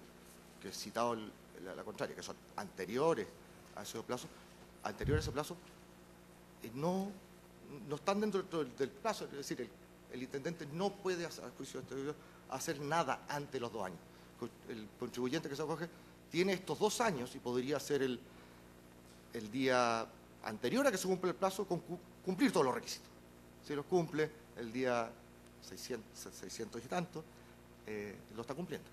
que he citado la contraria, que son anteriores a ese plazo, no están dentro del plazo, es decir, el intendente no puede, a juicio de este hacer nada ante los 2 años. El contribuyente que se acoge tiene estos 2 años y podría ser el día anterior a que se cumple el plazo cumplir todos los requisitos. Si los cumple el día 600 y tanto, lo está cumpliendo.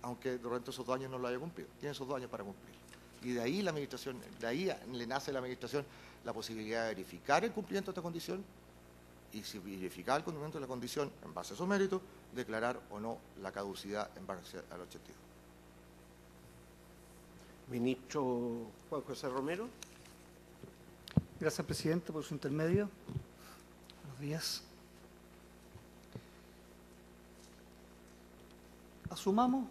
Aunque durante esos 2 años no lo haya cumplido. Tiene esos 2 años para cumplir. Y de ahí le nace a la administración la posibilidad de verificar el cumplimiento de esta condición y si verificar el cumplimiento de la condición en base a esos méritos, declarar o no la caducidad en base al 82. Ministro Juan José Romero. Gracias, presidente, por su intermedio. Buenos días. Asumamos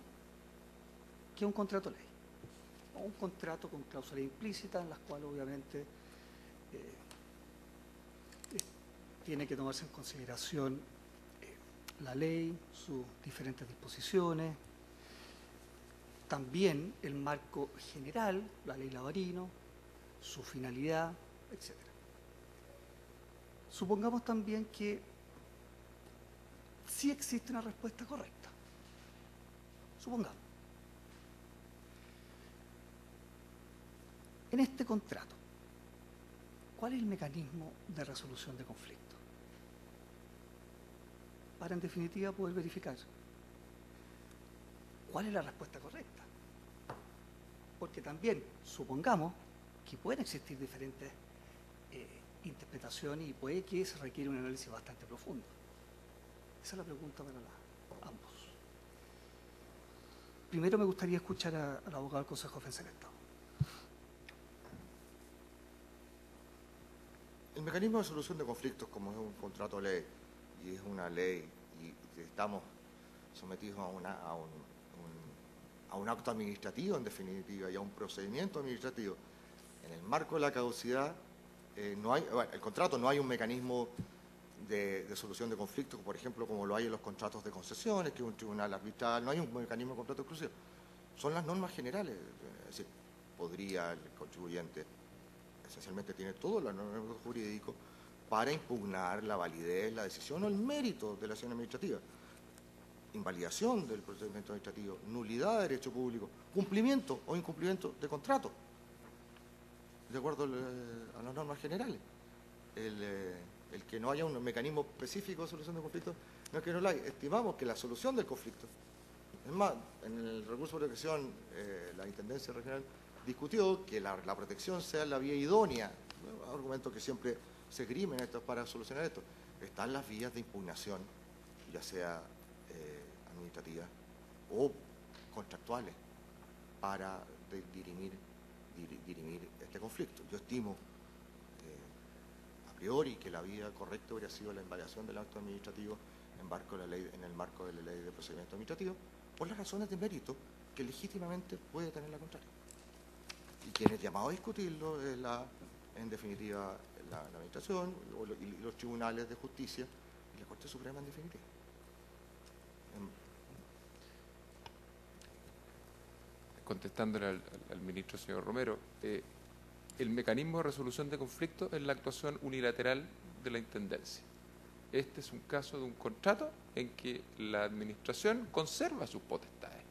que es un contrato ley, o un contrato con cláusulas implícitas en las cuales obviamente tiene que tomarse en consideración la ley, sus diferentes disposiciones, también el marco general, la ley Lavarino, su finalidad, etc. Supongamos también que sí existe una respuesta correcta. Supongamos. En este contrato, ¿cuál es el mecanismo de resolución de conflicto? Para, en definitiva, poder verificar cuál es la respuesta correcta. Porque también, supongamos que pueden existir diferentes interpretaciones y puede que se requiere un análisis bastante profundo. Esa es la pregunta para ambos. Primero me gustaría escuchar al abogado del Consejo de Defensa del Estado. El mecanismo de solución de conflictos, como es un contrato de ley y es una ley y estamos sometidos a un acto administrativo, en definitiva, y a un procedimiento administrativo, en el marco de la caducidad, el contrato no hay un mecanismo de solución de conflictos, por ejemplo, como lo hay en los contratos de concesiones, que es un tribunal arbitral, no hay un mecanismo de contrato exclusivo. Son las normas generales, es decir, podría el contribuyente, esencialmente tiene todo el ordenamiento jurídico para impugnar la validez, la decisión o el mérito de la acción administrativa. Invalidación del procedimiento administrativo, nulidad de derecho público, cumplimiento o incumplimiento de contrato, de acuerdo a las normas generales. El que no haya un mecanismo específico de solución de conflictos no es que no lo hay. Estimamos que la solución del conflicto, es más, en el recurso de protección, la Intendencia Regional discutió que la protección sea la vía idónea, ¿no? Argumento que siempre se esgrimen para solucionar esto. Están las vías de impugnación, ya sea administrativas o contractuales, para dirimir este conflicto. Yo estimo a priori que la vía correcta habría sido la invalidación del acto administrativo en el marco de la ley de procedimiento administrativo, por las razones de mérito que legítimamente puede tener la contraria. Y quien es llamado a discutirlo es en definitiva la administración y los tribunales de justicia y la Corte Suprema en definitiva. Contestándole al ministro señor Romero, el mecanismo de resolución de conflictos es la actuación unilateral de la Intendencia. Este es un caso de un contrato en que la Administración conserva sus potestades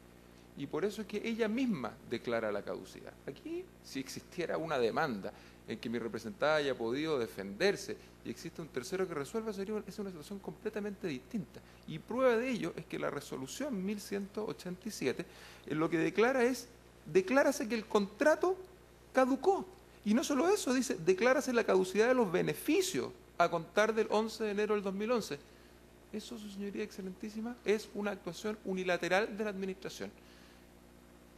y por eso es que ella misma declara la caducidad. Aquí, si existiera una demanda en que mi representada haya podido defenderse y existe un tercero que resuelva, es una situación completamente distinta. Y prueba de ello es que la resolución 1187 lo que declárase que el contrato caducó. Y no solo eso, dice, declárase la caducidad de los beneficios a contar del 11 de enero del 2011. Eso, su señoría excelentísima, es una actuación unilateral de la administración.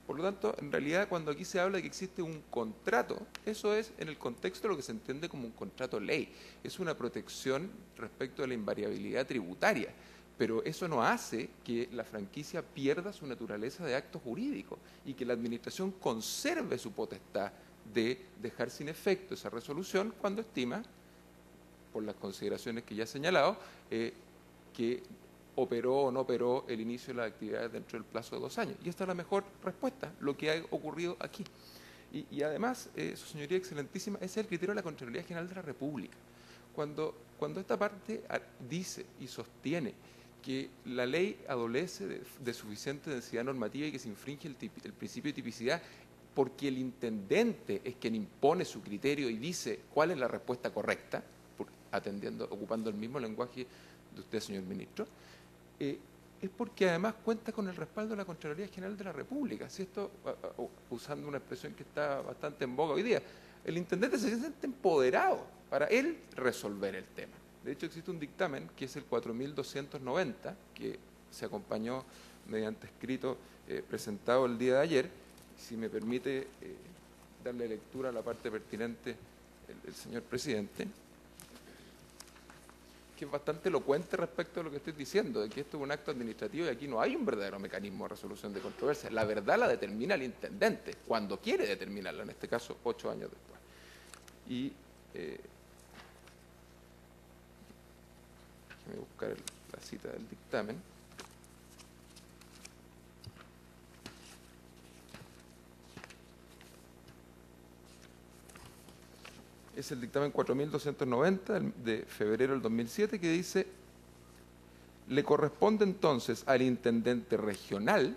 Por lo tanto, en realidad, cuando aquí se habla de que existe un contrato, eso es en el contexto de lo que se entiende como un contrato ley. Es una protección respecto a la invariabilidad tributaria, pero eso no hace que la franquicia pierda su naturaleza de acto jurídico y que la administración conserve su potestad de dejar sin efecto esa resolución cuando estima, por las consideraciones que ya he señalado, que operó o no operó el inicio de las actividades dentro del plazo de 2 años. Y esta es la mejor respuesta, lo que ha ocurrido aquí. Y además, su señoría excelentísima, ese es el criterio de la Contraloría General de la República. Cuando esta parte dice y sostiene que la ley adolece de suficiente densidad normativa y que se infringe el principio de tipicidad porque el intendente es quien impone su criterio y dice cuál es la respuesta correcta, ocupando el mismo lenguaje de usted, señor ministro, es porque además cuenta con el respaldo de la Contraloría General de la República. Si esto, usando una expresión que está bastante en boga hoy día, el intendente se siente empoderado para él resolver el tema. De hecho, existe un dictamen que es el 4290, que se acompañó mediante escrito presentado el día de ayer. Si me permite darle lectura a la parte pertinente el señor presidente, que es bastante elocuente respecto a lo que estoy diciendo, de que esto es un acto administrativo y aquí no hay un verdadero mecanismo de resolución de controversias. La verdad la determina el intendente, cuando quiere determinarla, en este caso 8 años después. Y déjeme buscar la cita del dictamen. Es el dictamen 4290 de febrero del 2007 que dice: le corresponde entonces al intendente regional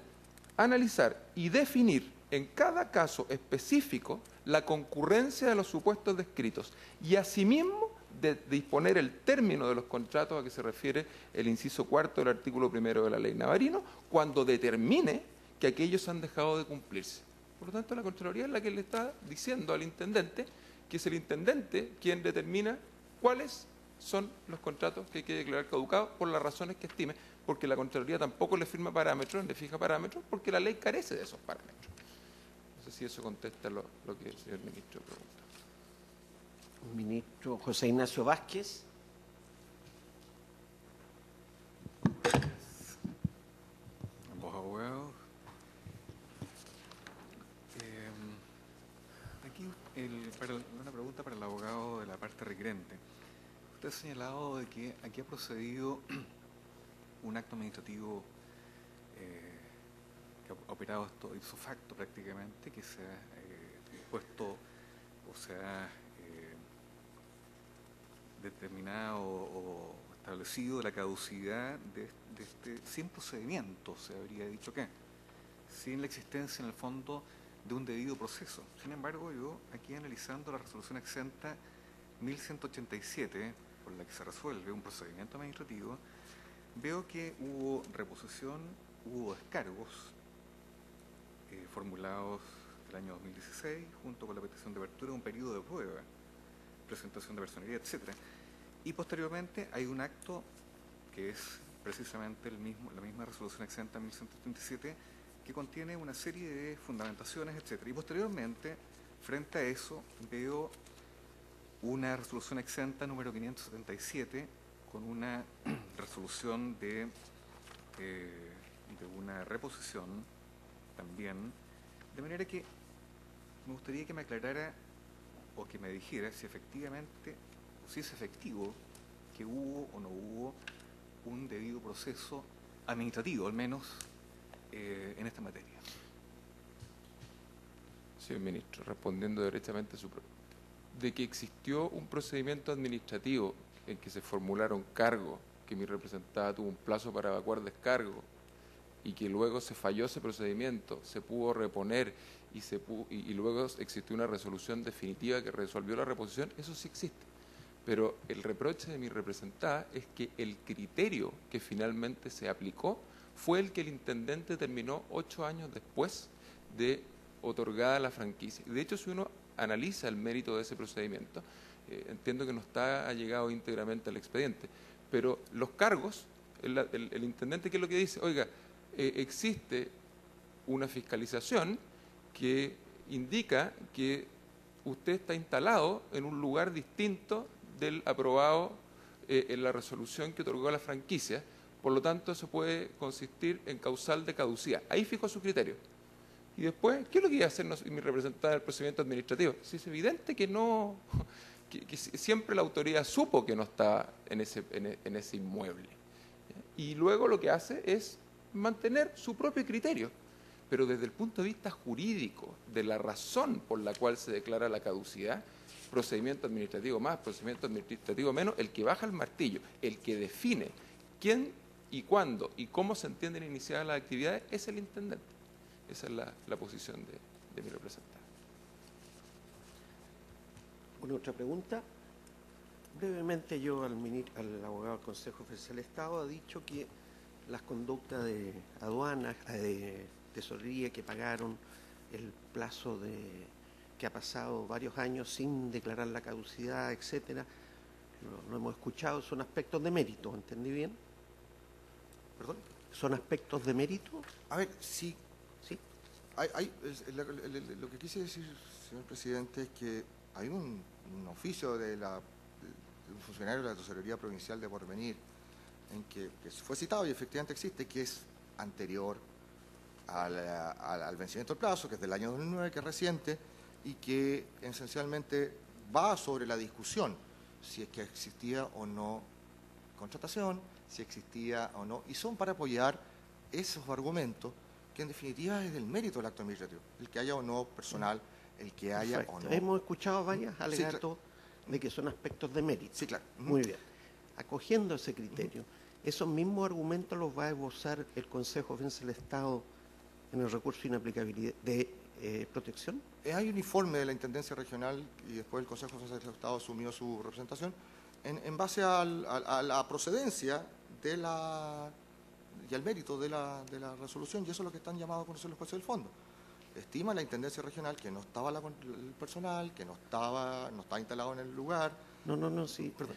analizar y definir en cada caso específico la concurrencia de los supuestos descritos y asimismo de disponer el término de los contratos a que se refiere el inciso 4 del artículo 1 de la ley Navarino cuando determine que aquellos han dejado de cumplirse. Por lo tanto, la Contraloría es la que le está diciendo al intendente que es el intendente quien determina cuáles son los contratos que hay que declarar caducados por las razones que estime, porque la Contraloría tampoco le firma parámetros, le fija parámetros, porque la ley carece de esos parámetros. No sé si eso contesta lo que el señor ministro pregunta. Ministro José Ignacio Vázquez. Ambos abogados. Aquí una pregunta para el abogado de la parte requerente. Usted ha señalado de que aquí ha procedido un acto administrativo que ha operado esto ipso facto prácticamente, que se ha puesto o se ha determinado o establecido la caducidad de sin procedimiento, se habría dicho que, sin la existencia en el fondo de un debido proceso. Sin embargo, yo aquí analizando la resolución exenta 1187, por la que se resuelve un procedimiento administrativo, veo que hubo reposición, hubo descargos formulados el año 2016, junto con la petición de apertura de un periodo de prueba, presentación de personería, etcétera. Y posteriormente hay un acto que es precisamente la misma resolución exenta 1137, que contiene una serie de fundamentaciones, etcétera. Y posteriormente, frente a eso, veo una resolución exenta número 577 con una resolución de una reposición también, de manera que me gustaría que me aclarara o que me dijera si efectivamente, o si es efectivo que hubo o no hubo un debido proceso administrativo, al menos en esta materia. Señor ministro, respondiendo directamente a su pregunta, de que existió un procedimiento administrativo en que se formularon cargos, que mi representada tuvo un plazo para evacuar descargo y que luego se falló ese procedimiento, se pudo reponer y luego existió una resolución definitiva que resolvió la reposición, eso sí existe. Pero el reproche de mi representada es que el criterio que finalmente se aplicó fue el que el intendente terminó 8 años después de otorgada la franquicia. De hecho, si uno analiza el mérito de ese procedimiento, entiendo que no está allegado íntegramente al expediente, pero los cargos, el intendente, ¿qué es lo que dice? Oiga, existe una fiscalización que indica que usted está instalado en un lugar distinto del aprobado en la resolución que otorgó la franquicia, por lo tanto eso puede consistir en causal de caducidad. Ahí fijó su criterio. Y después, ¿qué es lo que iba a hacer mi representante del procedimiento administrativo? Si es evidente que no, que siempre la autoridad supo que no está en ese inmueble. Y luego lo que hace es mantener su propio criterio. Pero desde el punto de vista jurídico, de la razón por la cual se declara la caducidad, procedimiento administrativo más, procedimiento administrativo menos, el que baja el martillo, el que define quién y cuándo y cómo se entienden iniciadas las actividades es el intendente. Esa es la posición de mi representante. ¿Una otra pregunta? Brevemente, yo al abogado del Consejo Oficial del Estado ha dicho que las conductas de aduanas, de tesorería que pagaron el plazo que ha pasado varios años sin declarar la caducidad, etcétera, lo hemos escuchado, son aspectos de mérito, ¿entendí bien? ¿Perdón? ¿Son aspectos de mérito? A ver, sí. Sí. Lo que quise decir, señor presidente, es que hay un oficio de un funcionario de la Tesorería Provincial de Porvenir, en que fue citado y efectivamente existe, que es anterior al vencimiento del plazo, que es del año 2009, que es reciente, y que esencialmente va sobre la discusión si es que existía o no contratación, si existía o no, y son para apoyar esos argumentos que en definitiva es del mérito del acto administrativo, el que haya o no personal, el que haya Perfecto. o no. Hemos escuchado varios alegatos de que son aspectos de mérito. Sí, claro. Muy bien. Acogiendo ese criterio, ¿esos mismos argumentos los va a esbozar el Consejo de Defensa del Estado en el recurso de inaplicabilidad de protección? Hay un informe de la Intendencia Regional y después el Consejo de Defensa del Estado asumió su representación en base a la procedencia y al mérito de la resolución, y eso es lo que están llamados a conocer los jueces del fondo. Estima la Intendencia Regional que no estaba el personal, que no estaba instalado en el lugar. No, sí. Perdón.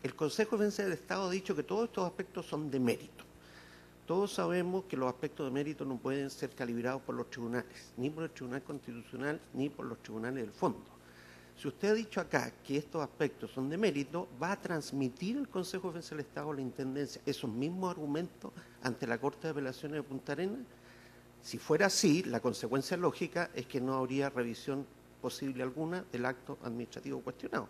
El Consejo de Defensa del Estado ha dicho que todos estos aspectos son de mérito. Todos sabemos que los aspectos de mérito no pueden ser calibrados por los tribunales, ni por el Tribunal Constitucional, ni por los tribunales del fondo. Si usted ha dicho acá que estos aspectos son de mérito, va a transmitir el Consejo de Defensa del Estado a la Intendencia esos mismos argumentos ante la Corte de Apelaciones de Punta Arenas. Si fuera así, la consecuencia lógica es que no habría revisión posible alguna del acto administrativo cuestionado.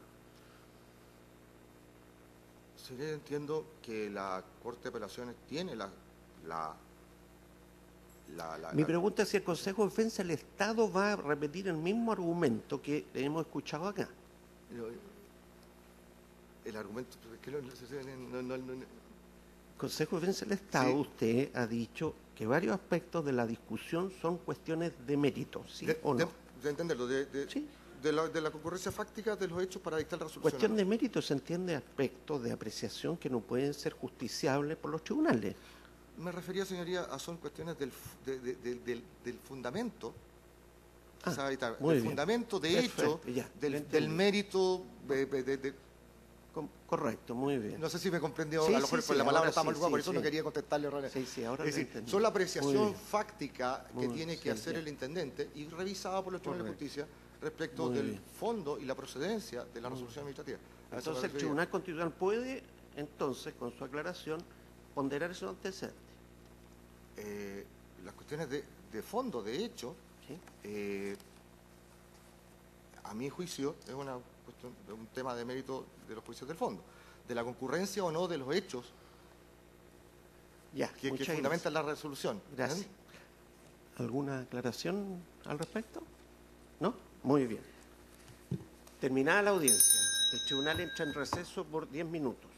Sí, entiendo que la Corte de Apelaciones tiene Mi pregunta es si el Consejo de Defensa del Estado va a repetir el mismo argumento que hemos escuchado acá. El argumento... Consejo de Defensa del Estado, Sí. Usted ha dicho que varios aspectos de la discusión son cuestiones de mérito, ¿sí o no? De entenderlo, Sí. de la concurrencia fáctica de los hechos para dictar la resolución. Cuestión de mérito se entiende aspectos de apreciación que no pueden ser justiciables por los tribunales. Me refería, señoría, a son cuestiones del fundamento, muy del bien. fundamento de Perfecto, hecho, ya, lo del entendí. mérito, Correcto, muy bien. no sé si me comprendió, Sí, a lo mejor sí, por la sí, palabra ahora está mal sí, jugada, por sí, eso sí. no quería contestarle realmente. Sí, ahora Es lo decir, entendí. son la Muy apreciación bien. fáctica que Muy tiene que bien, hacer ya. el intendente y revisada por los tribunales de Correcto. justicia respecto Muy del bien. fondo y la procedencia de la resolución administrativa. A eso me Entonces el refería. Tribunal Constitucional puede, entonces, con su aclaración, ponderar esos antecedentes. Las cuestiones de fondo, de hecho, ¿Sí? a mi juicio, es un tema de mérito de los juicios del fondo, de la concurrencia o no de los hechos Ya, que muchas fundamentan la resolución. gracias. ¿Alguna aclaración al respecto? ¿No? Muy bien. Terminada la audiencia, el tribunal entra en receso por 10 minutos.